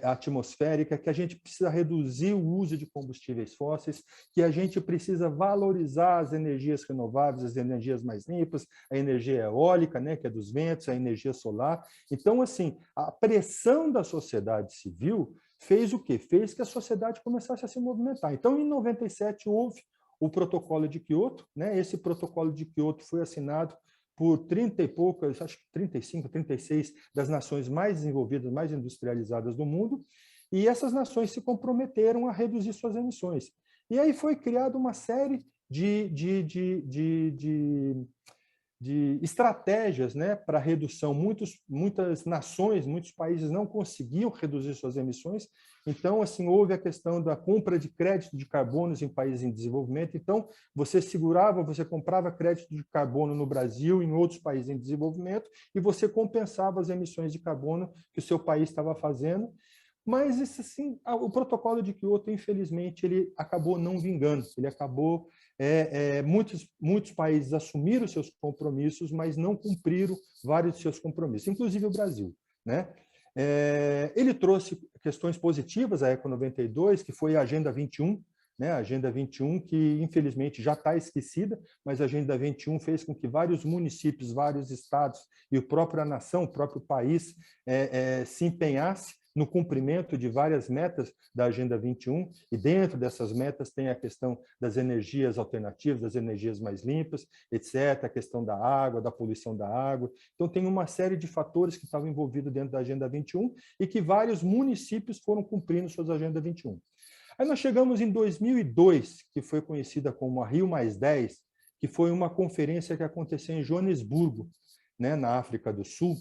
atmosférica, que a gente precisa reduzir o uso de combustíveis fósseis, que a gente precisa valorizar as energias renováveis, as energias mais limpas, a energia eólica, né, que é dos ventos, a energia solar. Então, assim, a pressão da sociedade civil fez o quê? Fez que a sociedade começasse a se movimentar. Então, em 97, houve o Protocolo de Quioto, né? Esse Protocolo de Quioto foi assinado por 30 e poucas, acho que 35, 36 das nações mais desenvolvidas, mais industrializadas do mundo, e essas nações se comprometeram a reduzir suas emissões. E aí foi criada uma série de estratégias, né, para redução. Muitas nações, muitos países não conseguiam reduzir suas emissões. Então, assim, houve a questão da compra de crédito de carbonos em países em desenvolvimento. Então, você comprava crédito de carbono no Brasil, em outros países em desenvolvimento, e você compensava as emissões de carbono que o seu país estava fazendo. Mas, isso, assim, o protocolo de Kyoto, infelizmente, ele acabou não vingando. Ele acabou... muitos países assumiram seus compromissos, mas não cumpriram vários de seus compromissos, inclusive o Brasil, né? Ele trouxe questões positivas à Eco 92, que foi a Agenda 21, né? A Agenda 21, que infelizmente já está esquecida, mas a Agenda 21 fez com que vários municípios, vários estados e a própria nação, o próprio país se empenhasse no cumprimento de várias metas da Agenda 21, e dentro dessas metas tem a questão das energias alternativas, das energias mais limpas, etc., a questão da água, da poluição da água. Então, tem uma série de fatores que estavam envolvidos dentro da Agenda 21 e que vários municípios foram cumprindo suas Agenda 21. Aí nós chegamos em 2002, que foi conhecida como a Rio+10, que foi uma conferência que aconteceu em Joanesburgo, né, na África do Sul.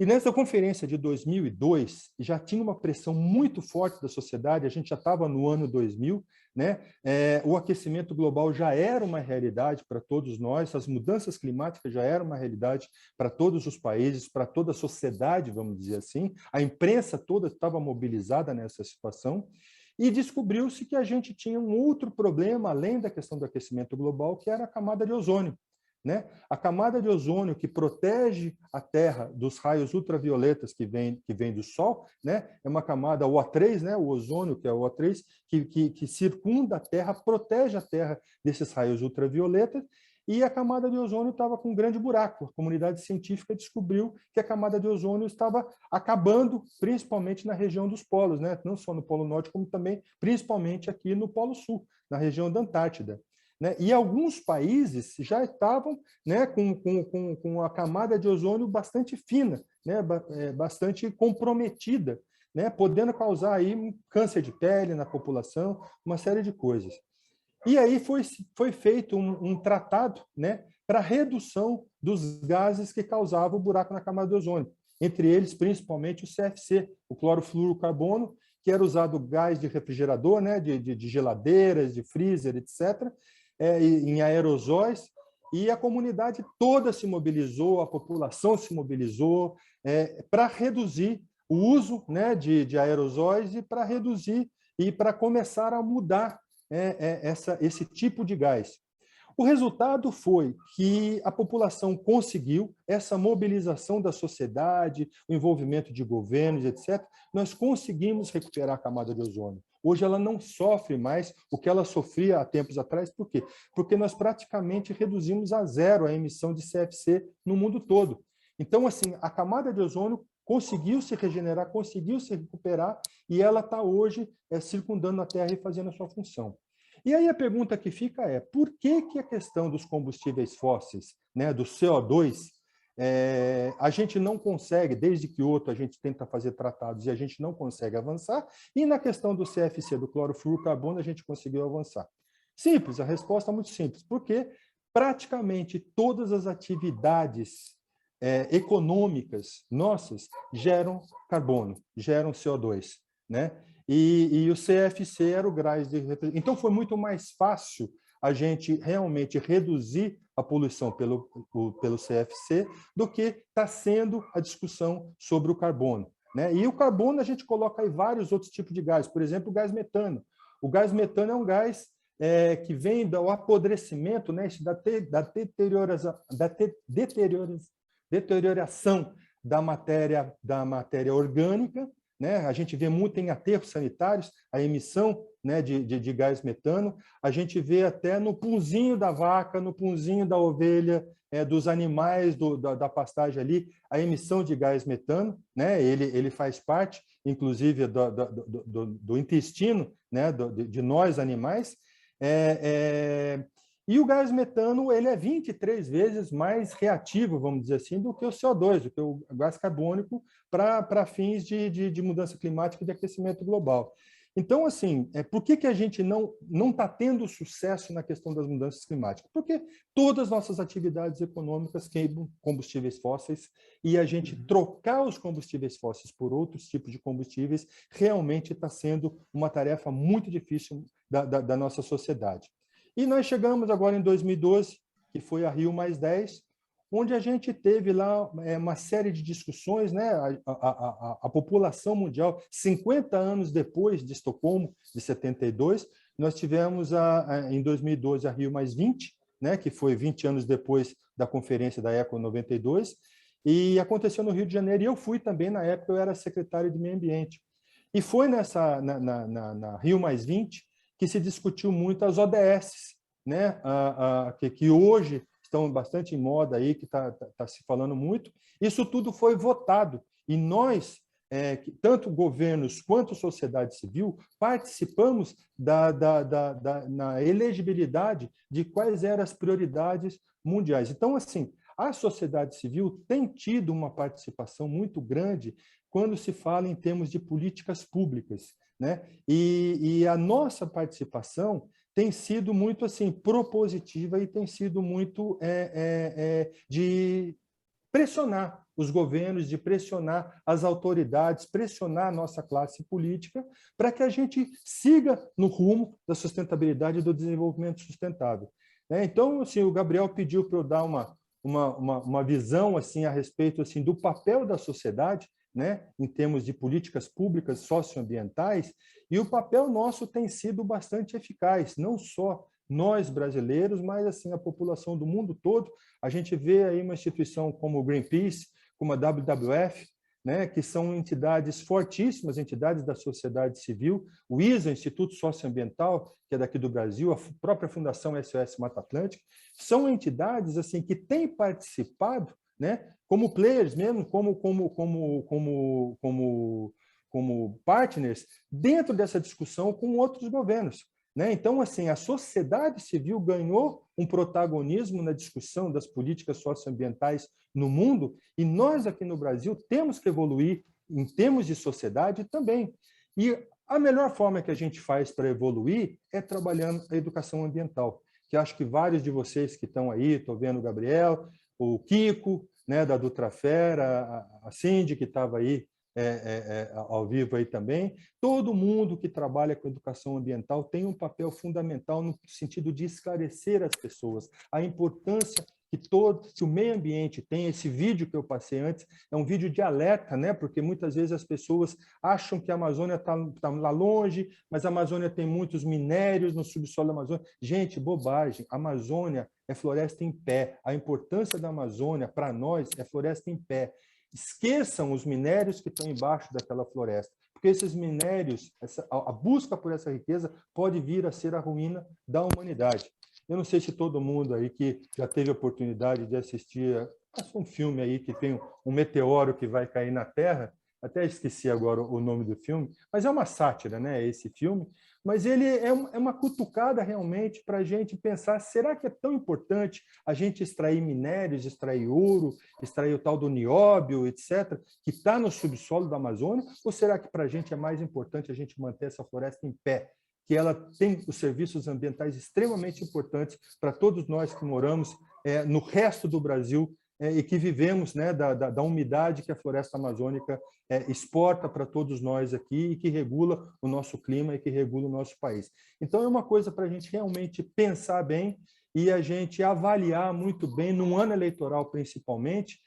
E nessa conferência de 2002, já tinha uma pressão muito forte da sociedade, a gente já estava no ano 2000, né? O aquecimento global já era uma realidade para todos nós, as mudanças climáticas já eram uma realidade para todos os países, para toda a sociedade, vamos dizer assim. A imprensa toda estava mobilizada nessa situação, e descobriu-se que a gente tinha um outro problema, além da questão do aquecimento global, que era a camada de ozônio. Né? A camada de ozônio que protege a Terra dos raios ultravioletas que vem do Sol, né? É uma camada, o O3, né? O ozônio, que é o O3, que circunda a Terra, protege a Terra desses raios ultravioletas, e a camada de ozônio estava com um grande buraco. A comunidade científica descobriu que a camada de ozônio estava acabando, principalmente na região dos polos, né? Não só no Polo Norte, como também, principalmente aqui no Polo Sul, na região da Antártida. Né? E alguns países já estavam, né, com a camada de ozônio bastante fina, né, bastante comprometida, né, podendo causar aí um câncer de pele na população, uma série de coisas. E aí foi feito um tratado, né, para redução dos gases que causavam o buraco na camada de ozônio, entre eles principalmente o CFC, o clorofluorocarbono, que era usado gás de refrigerador, né, de geladeiras, de freezer, etc., em aerosóis, e a comunidade toda se mobilizou, a população se mobilizou para reduzir o uso, né, de aerosóis e para reduzir e para começar a mudar esse tipo de gás. O resultado foi que a população conseguiu essa mobilização da sociedade, o envolvimento de governos, etc. Nós conseguimos recuperar a camada de ozônio. Hoje ela não sofre mais o que ela sofria há tempos atrás. Por quê? Porque nós praticamente reduzimos a zero a emissão de CFC no mundo todo. Então, assim, a camada de ozônio conseguiu se regenerar, conseguiu se recuperar, e ela está hoje circundando a Terra e fazendo a sua função. E aí a pergunta que fica é, por que a questão dos combustíveis fósseis, né, do CO2, a gente não consegue, desde Kyoto a gente tenta fazer tratados e a gente não consegue avançar, e na questão do CFC, do clorofluorocarbono, a gente conseguiu avançar? Simples, a resposta é muito simples, porque praticamente todas as atividades econômicas nossas geram carbono, geram CO2, né? E o CFC era o gás de... Então, foi muito mais fácil a gente realmente reduzir a poluição pelo CFC do que está sendo a discussão sobre o carbono, né? E o carbono a gente coloca aí vários outros tipos de gás, por exemplo, o gás metano. O gás metano é um gás que vem do apodrecimento, né, da deterioração da matéria orgânica, né? A gente vê muito em aterros sanitários a emissão, né, de gás metano. A gente vê até no punzinho da vaca, no punzinho da ovelha, dos animais da pastagem ali, a emissão de gás metano, né? Ele faz parte, inclusive, do intestino, né, de nós animais. E o gás metano ele é 23 vezes mais reativo, vamos dizer assim, do que o CO2, do que o gás carbônico para fins de mudança climática e de aquecimento global. Então, assim, por que a gente não está tendo sucesso na questão das mudanças climáticas? Porque todas as nossas atividades econômicas queimam combustíveis fósseis e a gente trocar os combustíveis fósseis por outros tipos de combustíveis realmente está sendo uma tarefa muito difícil da nossa sociedade. E nós chegamos agora em 2012, que foi a Rio+10, onde a gente teve lá uma série de discussões, né? A população mundial, 50 anos depois de Estocolmo, de 72, nós tivemos em 2012 a Rio+20, né? Que foi 20 anos depois da conferência da ECO 92, e aconteceu no Rio de Janeiro, e eu fui também, na época eu era secretário de Meio Ambiente. E foi na Rio+20 que se discutiu muito as ODS, né? Que hoje estão bastante em moda aí, que está se falando muito. Isso tudo foi votado. E nós, tanto governos quanto sociedade civil, participamos na elegibilidade de quais eram as prioridades mundiais. Então, assim, a sociedade civil tem tido uma participação muito grande quando se fala em termos de políticas públicas, né? E a nossa participação tem sido muito assim propositiva e tem sido muito de pressionar os governos, de pressionar as autoridades, pressionar a nossa classe política para que a gente siga no rumo da sustentabilidade e do desenvolvimento sustentável. Então, assim, o Gabriel pediu para eu dar uma visão assim a respeito assim do papel da sociedade, né, em termos de políticas públicas socioambientais, e o papel nosso tem sido bastante eficaz, não só nós brasileiros, mas assim a população do mundo todo. A gente vê aí uma instituição como o Greenpeace, como a WWF, né, que são entidades fortíssimas, entidades da sociedade civil, o ISA, Instituto Socioambiental, que é daqui do Brasil, a própria Fundação SOS Mata Atlântica, são entidades assim que têm participado, né, como players mesmo, como partners dentro dessa discussão com outros governos, né? Então, assim, a sociedade civil ganhou um protagonismo na discussão das políticas socioambientais no mundo, e nós aqui no Brasil temos que evoluir em termos de sociedade também. E a melhor forma que a gente faz para evoluir é trabalhando a educação ambiental, que acho que vários de vocês que estão aí, estou vendo o Gabriel, o Kiko, né, da Dutrafer, a Cindy, que estava aí ao vivo aí também. Todo mundo que trabalha com educação ambiental tem um papel fundamental no sentido de esclarecer as pessoas a importância que o meio ambiente tem. Esse vídeo que eu passei antes é um vídeo de alerta, né? Porque muitas vezes as pessoas acham que a Amazônia está lá longe, mas a Amazônia tem muitos minérios no subsolo da Amazônia. Gente, bobagem. A Amazônia é floresta em pé. A importância da Amazônia para nós é floresta em pé. Esqueçam os minérios que estão embaixo daquela floresta, porque esses minérios, a busca por essa riqueza pode vir a ser a ruína da humanidade. Eu não sei se todo mundo aí que já teve a oportunidade de assistir um filme aí que tem um meteoro que vai cair na Terra, até esqueci agora o nome do filme, mas é uma sátira, né, esse filme, mas ele é uma cutucada realmente para a gente pensar, será que é tão importante a gente extrair minérios, extrair ouro, extrair o tal do nióbio, etc., que está no subsolo da Amazônia, ou será que para a gente é mais importante a gente manter essa floresta em pé, que ela tem os serviços ambientais extremamente importantes para todos nós que moramos no resto do Brasil e que vivemos, né, da umidade que a floresta amazônica exporta para todos nós aqui e que regula o nosso clima e que regula o nosso país. Então, é uma coisa para a gente realmente pensar bem e a gente avaliar muito bem, num ano eleitoral principalmente,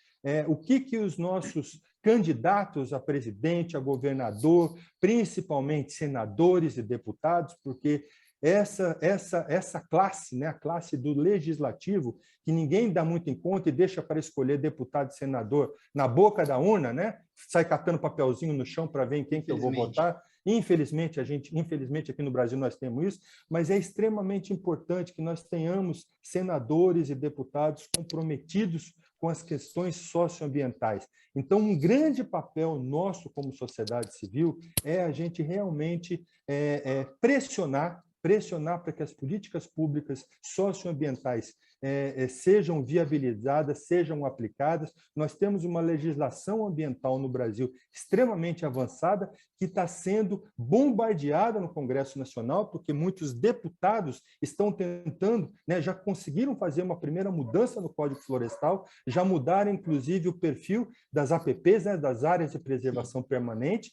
o que os nossos candidatos a presidente, a governador, principalmente senadores e deputados, porque essa classe, né, a classe do legislativo, que ninguém dá muito em conta e deixa para escolher deputado e senador na boca da urna, né? Sai catando papelzinho no chão para ver em quem que eu vou votar. Infelizmente, aqui no Brasil nós temos isso, mas é extremamente importante que nós tenhamos senadores e deputados comprometidos com as questões socioambientais. Então, um grande papel nosso como sociedade civil é a gente realmente pressionar pressionar para que as políticas públicas socioambientais sejam viabilizadas, sejam aplicadas. Nós temos uma legislação ambiental no Brasil extremamente avançada, que está sendo bombardeada no Congresso Nacional, porque muitos deputados estão tentando, né, já conseguiram fazer uma primeira mudança no Código Florestal, já mudaram, inclusive, o perfil das APPs, né, das áreas de preservação permanente.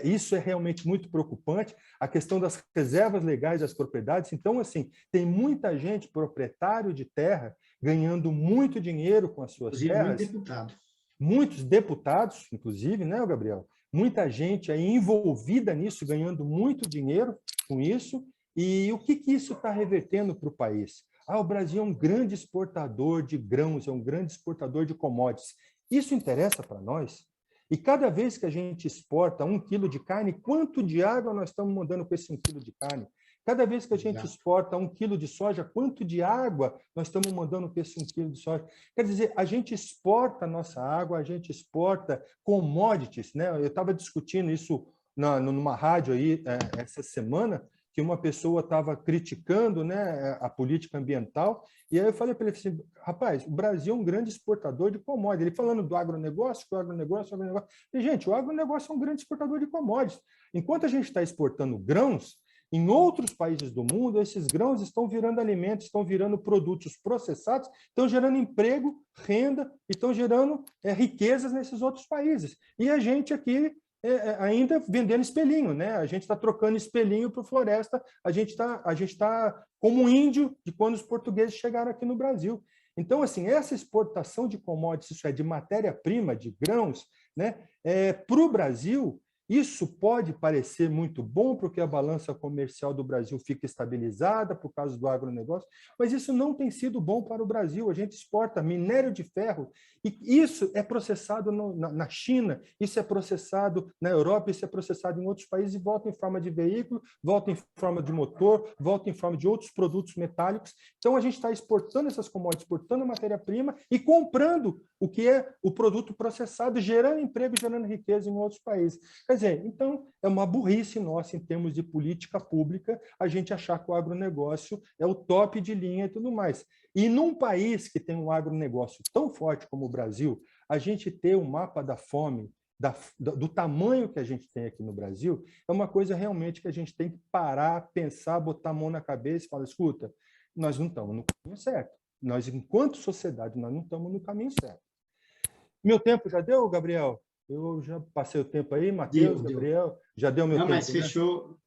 Isso é realmente muito preocupante. A questão das reservas legais das propriedades. Então, assim, tem muita gente, proprietário de terra, ganhando muito dinheiro com as suas terras. Muito deputado. Muitos deputados, inclusive, né, Gabriel? Muita gente aí envolvida nisso, ganhando muito dinheiro com isso. E o que isso está revertendo para o país? O Brasil é um grande exportador de grãos, é um grande exportador de commodities. Isso interessa para nós? E cada vez que a gente exporta 1 quilo de carne, quanto de água nós estamos mandando com esse 1 quilo de carne? Cada vez que a gente exporta 1 quilo de soja, quanto de água nós estamos mandando com esse 1 quilo de soja? Quer dizer, a gente exporta a nossa água, a gente exporta commodities, né? Eu estava discutindo isso numa rádio aí essa semana, que uma pessoa estava criticando, né, a política ambiental, e aí eu falei para ele assim, rapaz, o Brasil é um grande exportador de commodities. Ele falando do agronegócio, que o agronegócio. E, gente, o agronegócio é um grande exportador de commodities. Enquanto a gente está exportando grãos, em outros países do mundo, esses grãos estão virando alimentos, estão virando produtos processados, estão gerando emprego, renda, e estão gerando riquezas nesses outros países. E a gente aqui ainda vendendo espelhinho, né? A gente está trocando espelhinho para floresta, a gente tá como índio de quando os portugueses chegaram aqui no Brasil. Então, assim, essa exportação de commodities, isso é, de matéria-prima, de grãos, né? Para o Brasil, isso pode parecer muito bom, porque a balança comercial do Brasil fica estabilizada por causa do agronegócio, mas isso não tem sido bom para o Brasil. A gente exporta minério de ferro, e isso é processado na China, isso é processado na Europa, isso é processado em outros países e volta em forma de veículo, volta em forma de motor, volta em forma de outros produtos metálicos. Então, a gente está exportando essas commodities, exportando matéria-prima e comprando o que é o produto processado, gerando emprego, gerando riqueza em outros países. Quer dizer, então, é uma burrice nossa, em termos de política pública, a gente achar que o agronegócio é o top de linha e tudo mais. E num país que tem um agronegócio tão forte como o Brasil, a gente ter um mapa da fome, do tamanho que a gente tem aqui no Brasil, é uma coisa realmente que a gente tem que parar, pensar, botar a mão na cabeça e falar, escuta, nós não estamos no caminho certo. Nós, enquanto sociedade, nós não estamos no caminho certo. Meu tempo já deu, Gabriel? Eu já passei o tempo aí, Matheus, Gabriel, já deu meu tempo. Não, mas fechou.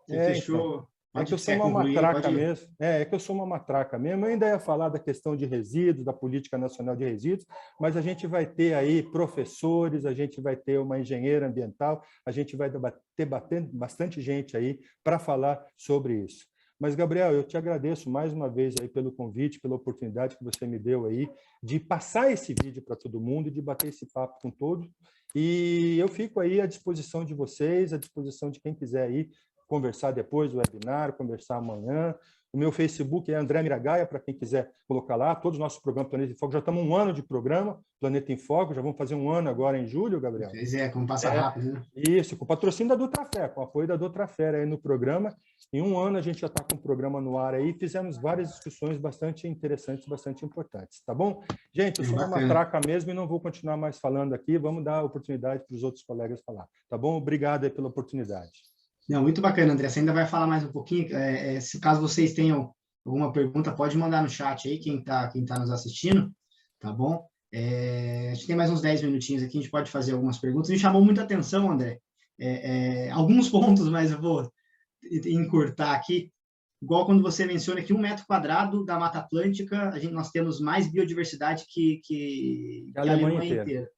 Você fechou. É que eu sou uma matraca mesmo. É que eu sou uma matraca mesmo. Eu ainda ia falar da questão de resíduos, da Política Nacional de Resíduos, mas a gente vai ter aí professores, a gente vai ter uma engenheira ambiental, a gente vai ter bastante gente aí para falar sobre isso. Mas, Gabriel, eu te agradeço mais uma vez aí pelo convite, pela oportunidade que você me deu aí de passar esse vídeo para todo mundo e de bater esse papo com todos. E eu fico aí à disposição de vocês, à disposição de quem quiser aí conversar depois do webinar, conversar amanhã. O meu Facebook é André Miragaia, para quem quiser colocar lá. Todos os nossos programas Planeta em Foco, já estamos 1 ano de programa, Planeta em Foco, já vamos fazer 1 ano agora em julho, Gabriel. Pois é, como passa rápido, né? Isso, com o patrocínio da Dutrafé, com o apoio da Dutrafé aí no programa. Em 1 ano a gente já está com o programa no ar aí, fizemos várias discussões bastante interessantes, bastante importantes, tá bom? Gente, eu sou uma matraca mesmo e não vou continuar mais falando aqui, vamos dar a oportunidade para os outros colegas falar, tá bom? Obrigado aí pela oportunidade. Não, muito bacana, André. Você ainda vai falar mais um pouquinho. Se caso vocês tenham alguma pergunta, pode mandar no chat aí, quem tá nos assistindo, tá bom? A gente tem mais uns 10 minutinhos aqui, a gente pode fazer algumas perguntas. Me chamou muita atenção, André, alguns pontos, mas eu vou encurtar aqui. Igual quando você menciona que 1 metro quadrado da Mata Atlântica, nós temos mais biodiversidade que a Alemanha inteira.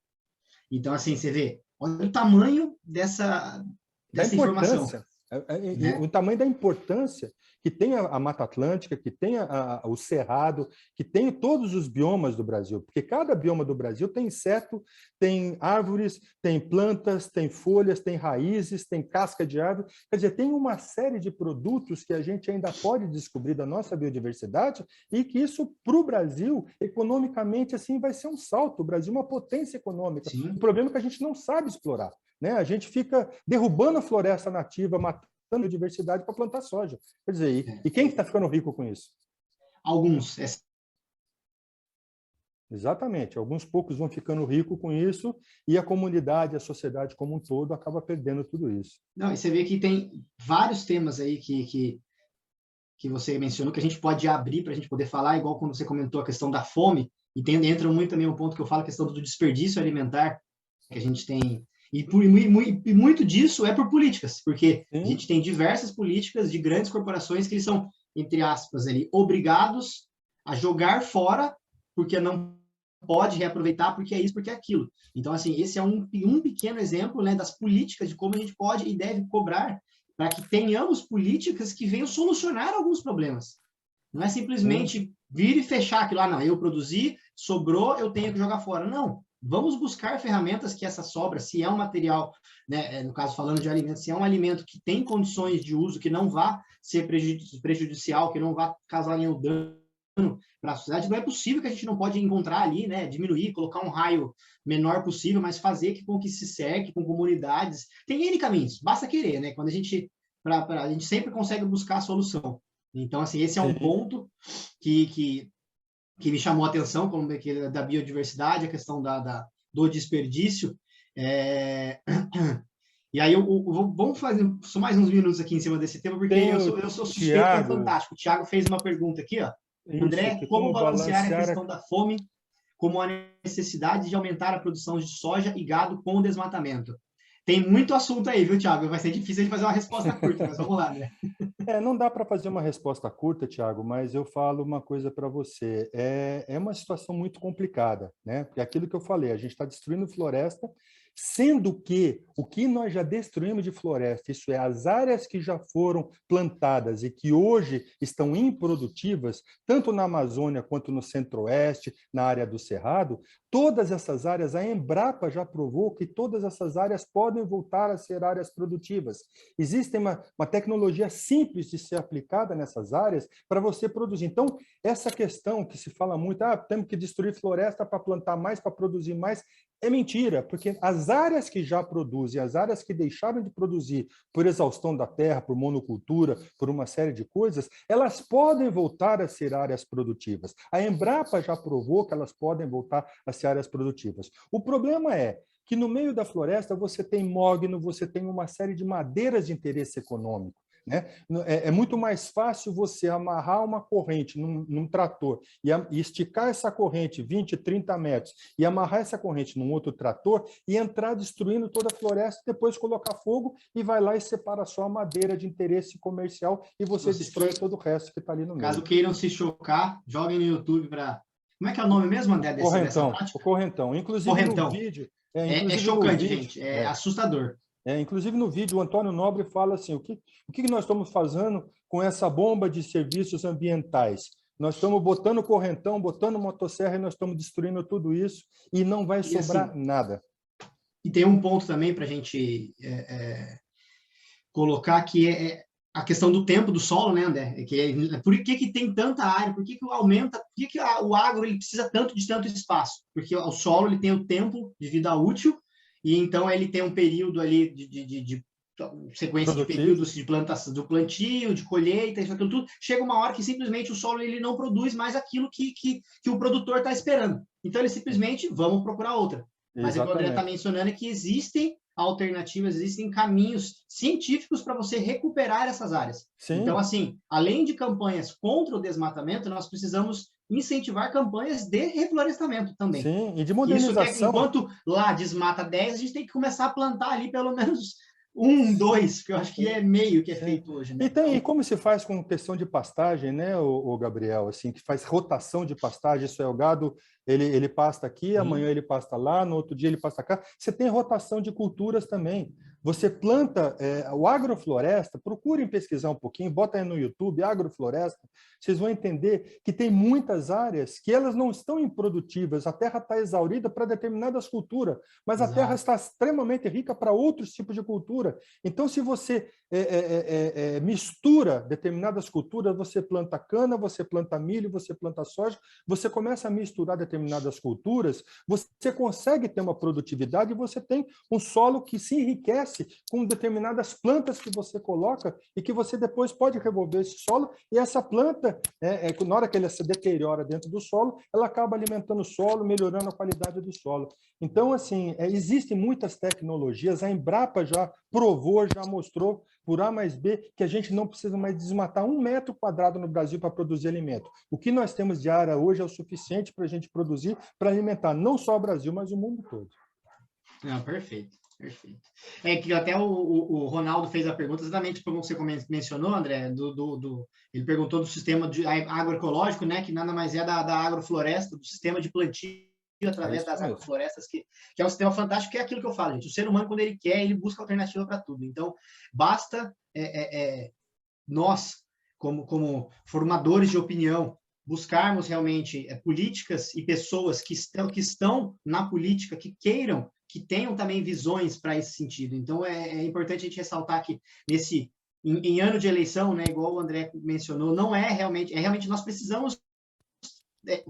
Então, assim, você vê, olha o tamanho dessa informação. O tamanho da importância que tem a Mata Atlântica, que tem o Cerrado, que tem todos os biomas do Brasil, porque cada bioma do Brasil tem inseto, tem árvores, tem plantas, tem folhas, tem raízes, tem casca de árvore, quer dizer, tem uma série de produtos que a gente ainda pode descobrir da nossa biodiversidade e que isso, para o Brasil, economicamente, assim, vai ser um salto. O Brasil é uma potência econômica. Sim. O problema é que a gente não sabe explorar. Né? A gente fica derrubando a floresta nativa, matando matando a diversidade para plantar soja. Quer dizer, e quem está ficando rico com isso? Alguns. Exatamente. Alguns poucos vão ficando ricos com isso e a comunidade, a sociedade como um todo acaba perdendo tudo isso. Não, e você vê que tem vários temas aí que você mencionou que a gente pode abrir para a gente poder falar, igual quando você comentou a questão da fome, e entra muito também um ponto que eu falo, a questão do desperdício alimentar, que a gente tem, e muito disso é por políticas, porque a gente tem diversas políticas de grandes corporações que eles são, entre aspas, ali, obrigados a jogar fora, porque não pode reaproveitar, porque é isso, porque é aquilo. Então, assim, esse é um pequeno exemplo, né, das políticas, de como a gente pode e deve cobrar para que tenhamos políticas que venham solucionar alguns problemas. Não é simplesmente vir e fechar aquilo, não, eu produzi, sobrou, eu tenho que jogar fora. Não, vamos buscar ferramentas que essa sobra, se é um material, né, no caso falando de alimento, se é um alimento que tem condições de uso, que não vá ser prejudicial, que não vá causar nenhum dano para a sociedade, não é possível que a gente não pode encontrar ali, né, diminuir, colocar um raio menor possível, mas fazer com que se cerque com comunidades. Tem N caminhos, basta querer, né? Quando a gente sempre consegue buscar a solução. Então, assim, esse é um ponto que me chamou a atenção, como da biodiversidade, a questão do desperdício. E aí, vamos fazer só mais uns minutos aqui em cima desse tema, porque eu sou suspeito, é fantástico. O Thiago fez uma pergunta aqui, ó. André, como balancear a questão da fome, como a necessidade de aumentar a produção de soja e gado com o desmatamento? Tem muito assunto aí, viu, Thiago? Vai ser difícil de fazer uma resposta curta, mas vamos lá, né? Não dá para fazer uma resposta curta, Thiago, mas eu falo uma coisa para você. É uma situação muito complicada, né? Porque aquilo que eu falei, a gente está destruindo floresta, sendo que o que nós já destruímos de floresta, isso é, as áreas que já foram plantadas e que hoje estão improdutivas, tanto na Amazônia quanto no Centro-Oeste, na área do Cerrado, todas essas áreas, a Embrapa já provou que todas essas áreas podem voltar a ser áreas produtivas. Existe uma tecnologia simples de ser aplicada nessas áreas para você produzir. Então, essa questão que se fala muito, temos que destruir floresta para plantar mais, para produzir mais, é mentira, porque as áreas que já produzem, as áreas que deixaram de produzir por exaustão da terra, por monocultura, por uma série de coisas, elas podem voltar a ser áreas produtivas. A Embrapa já provou que elas podem voltar a ser áreas produtivas. O problema é que no meio da floresta você tem mogno, você tem uma série de madeiras de interesse econômico. Né? É muito mais fácil você amarrar uma corrente num trator e esticar essa corrente 20, 30 metros e amarrar essa corrente num outro trator e entrar destruindo toda a floresta, depois colocar fogo e vai lá e separa só a madeira de interesse comercial e você destrói todo o resto que está ali no meio. Caso queiram se chocar, joguem no YouTube para... Como é que é o nome mesmo, André, dessa prática? O correntão. Inclusive no vídeo... É chocante, gente. É assustador. Inclusive, no vídeo, o Antônio Nobre fala assim, o que nós estamos fazendo com essa bomba de serviços ambientais? Nós estamos botando correntão, botando motosserra e nós estamos destruindo tudo isso e não vai sobrar assim, nada. E tem um ponto também para a gente colocar que é a questão do tempo do solo, né, André? Por que tem tanta área? Por que aumenta? Por que o agro ele precisa tanto de tanto espaço? Porque o solo ele tem o tempo de vida útil e então ele tem um período ali de sequência de períodos de plantação, do plantio, de colheita, isso aquilo tudo. Chega uma hora que simplesmente o solo ele não produz mais aquilo que o produtor está esperando. Então ele simplesmente vamos procurar outra. Mas o que o André está mencionando é que existem alternativas, existem caminhos científicos para você recuperar essas áreas. Sim. Então, assim, além de campanhas contra o desmatamento, nós precisamos incentivar campanhas de reflorestamento também. Sim, e de modernização. Isso enquanto lá desmata 10, a gente tem que começar a plantar ali pelo menos 1, 2, que eu acho que é meio que é feito hoje. Né? E como se faz com questão de pastagem, né, o Gabriel, assim, que faz rotação de pastagem, isso é o gado, ele pasta aqui, amanhã ele pasta lá, no outro dia ele pasta cá. Você tem rotação de culturas também. Você planta o agrofloresta, procurem pesquisar um pouquinho, bota aí no YouTube, agrofloresta, vocês vão entender que tem muitas áreas que elas não estão improdutivas, a terra está exaurida para determinadas culturas, mas a terra está extremamente rica para outros tipos de cultura. Então, se você mistura determinadas culturas, você planta cana, você planta milho, você planta soja, você começa a misturar determinadas culturas, você consegue ter uma produtividade e você tem um solo que se enriquece cresce com determinadas plantas que você coloca e que você depois pode revolver esse solo, e essa planta, na hora que ela se deteriora dentro do solo, ela acaba alimentando o solo, melhorando a qualidade do solo. Então, assim, existem muitas tecnologias, a Embrapa já provou, já mostrou, por A mais B, que a gente não precisa mais desmatar 1 metro quadrado no Brasil para produzir alimento. O que nós temos de área hoje é o suficiente para a gente produzir, para alimentar não só o Brasil, mas o mundo todo. Não, perfeito, perfeito. É que até o Ronaldo fez a pergunta exatamente como você mencionou, André, ele perguntou do sistema agroecológico, né, que nada mais é da agrofloresta, do sistema de plantio através das agroflorestas, que é um sistema fantástico, que é aquilo que eu falo, gente. O ser humano, quando ele quer, ele busca alternativa para tudo. Então, basta nós, como formadores de opinião, buscarmos realmente políticas e pessoas que estão na política, que queiram, que tenham também visões para esse sentido. Então, é importante a gente ressaltar que em ano de eleição, né, igual o André mencionou, não é realmente nós precisamos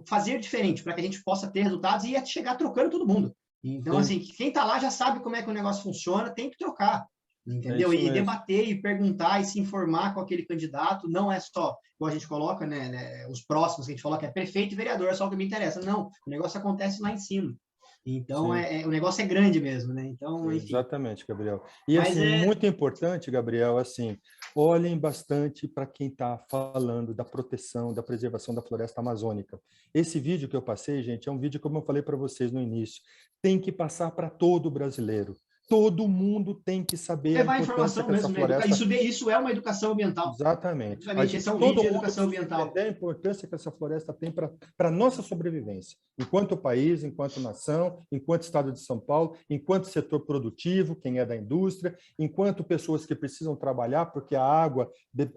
fazer diferente para que a gente possa ter resultados e chegar trocando todo mundo. Então, assim, quem está lá já sabe como é que o negócio funciona, tem que trocar, entendeu? E debater, e perguntar, e se informar com aquele candidato, não é só, igual a gente coloca, né, os próximos que a gente coloca, é prefeito e vereador, é só o que me interessa. Não, o negócio acontece lá em cima. Então, o negócio é grande mesmo, né? Então, enfim. Exatamente, Gabriel. E, assim, muito importante, Gabriel, assim, olhem bastante para quem está falando da proteção, da preservação da floresta amazônica. Esse vídeo que eu passei, gente, é um vídeo, como eu falei para vocês no início, tem que passar para todo brasileiro. Todo mundo tem que saber levar a informação mesmo, floresta... isso é uma educação ambiental. Exatamente. Esse é um vídeo de educação ambiental. Entender a importância que essa floresta tem para a nossa sobrevivência, enquanto país, enquanto nação, enquanto Estado de São Paulo, enquanto setor produtivo, quem é da indústria, enquanto pessoas que precisam trabalhar, porque a água,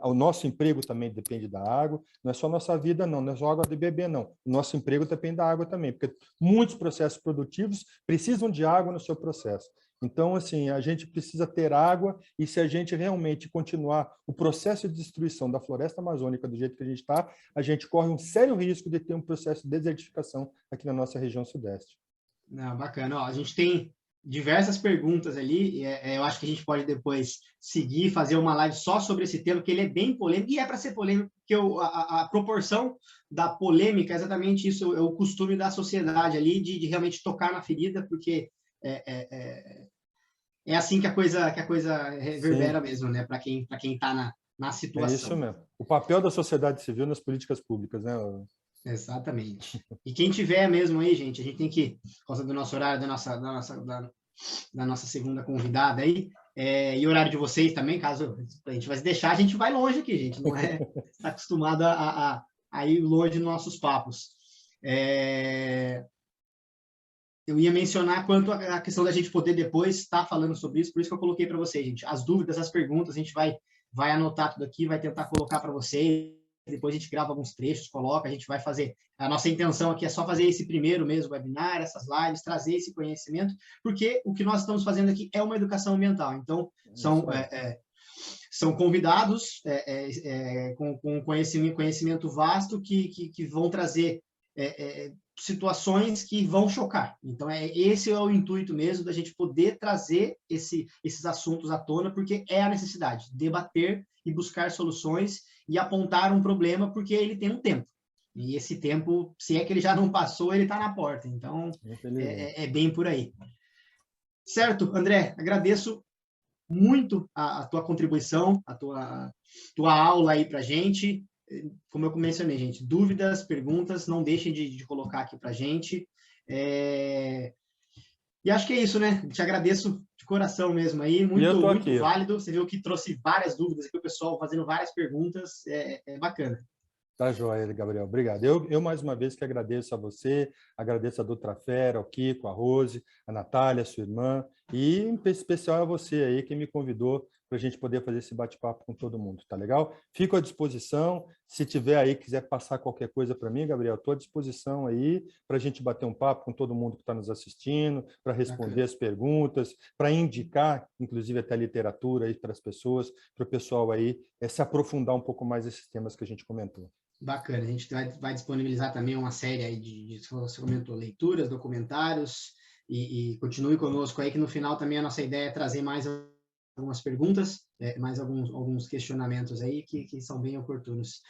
o nosso emprego também depende da água, não é só nossa vida, não é só água de beber, não. O nosso emprego depende da água também, porque muitos processos produtivos precisam de água no seu processo. Então, assim, a gente precisa ter água, e se a gente realmente continuar o processo de destruição da floresta amazônica do jeito que a gente está, a gente corre um sério risco de ter um processo de desertificação aqui na nossa região sudeste. Bacana. Ó, a gente tem diversas perguntas ali, eu acho que a gente pode depois seguir, fazer uma live só sobre esse tema, que ele é bem polêmico, e é para ser polêmico, porque a proporção da polêmica é exatamente isso, é o costume da sociedade ali, de realmente tocar na ferida, porque é assim que a coisa reverbera. Sim. Mesmo, né? Para quem está na situação. É isso mesmo. O papel da sociedade civil nas políticas públicas, né? Exatamente. E quem tiver mesmo aí, gente, a gente tem que, por causa do nosso horário, da nossa segunda convidada aí, e o horário de vocês também, caso a gente vai se deixar, a gente vai longe aqui, gente. Não está acostumado a ir longe nos nossos papos. Eu ia mencionar quanto à questão da gente poder depois estar falando sobre isso, por isso que eu coloquei para vocês, gente. As dúvidas, as perguntas, a gente vai anotar tudo aqui, vai tentar colocar para vocês, depois a gente grava alguns trechos, coloca, a gente vai fazer... A nossa intenção aqui é só fazer esse primeiro mesmo webinar, essas lives, trazer esse conhecimento, porque o que nós estamos fazendo aqui é uma educação ambiental. Então, são convidados com conhecimento vasto que vão trazer... situações que vão chocar. Então, esse é o intuito mesmo da gente poder trazer esses assuntos à tona, porque é a necessidade, debater e buscar soluções e apontar um problema, porque ele tem um tempo. E esse tempo, se é que ele já não passou, ele está na porta. Então, é bem por aí. Certo, André, agradeço muito a tua contribuição, a tua aula aí para a gente. Como eu mencionei, gente, dúvidas, perguntas, não deixem de colocar aqui para a gente. E acho que é isso, né? Te agradeço de coração mesmo aí, muito válido. Você viu que trouxe várias dúvidas aqui, o pessoal fazendo várias perguntas, é bacana. Tá joia, Gabriel. Obrigado. Eu mais uma vez que agradeço a você, agradeço a doutora Fera, ao Kiko, a Rose, a Natália, sua irmã, e em especial a você aí que me convidou para a gente poder fazer esse bate-papo com todo mundo, tá legal? Fico à disposição, se tiver aí, quiser passar qualquer coisa para mim, Gabriel, estou à disposição aí para a gente bater um papo com todo mundo que está nos assistindo, para responder as perguntas, para indicar, inclusive, até literatura aí para as pessoas, para o pessoal aí se aprofundar um pouco mais nesses temas que a gente comentou. Bacana, a gente vai disponibilizar também uma série aí de você comentou, leituras, documentários, e continue conosco aí, que no final também a nossa ideia é trazer mais algumas perguntas, mais alguns questionamentos aí que são bem oportunos.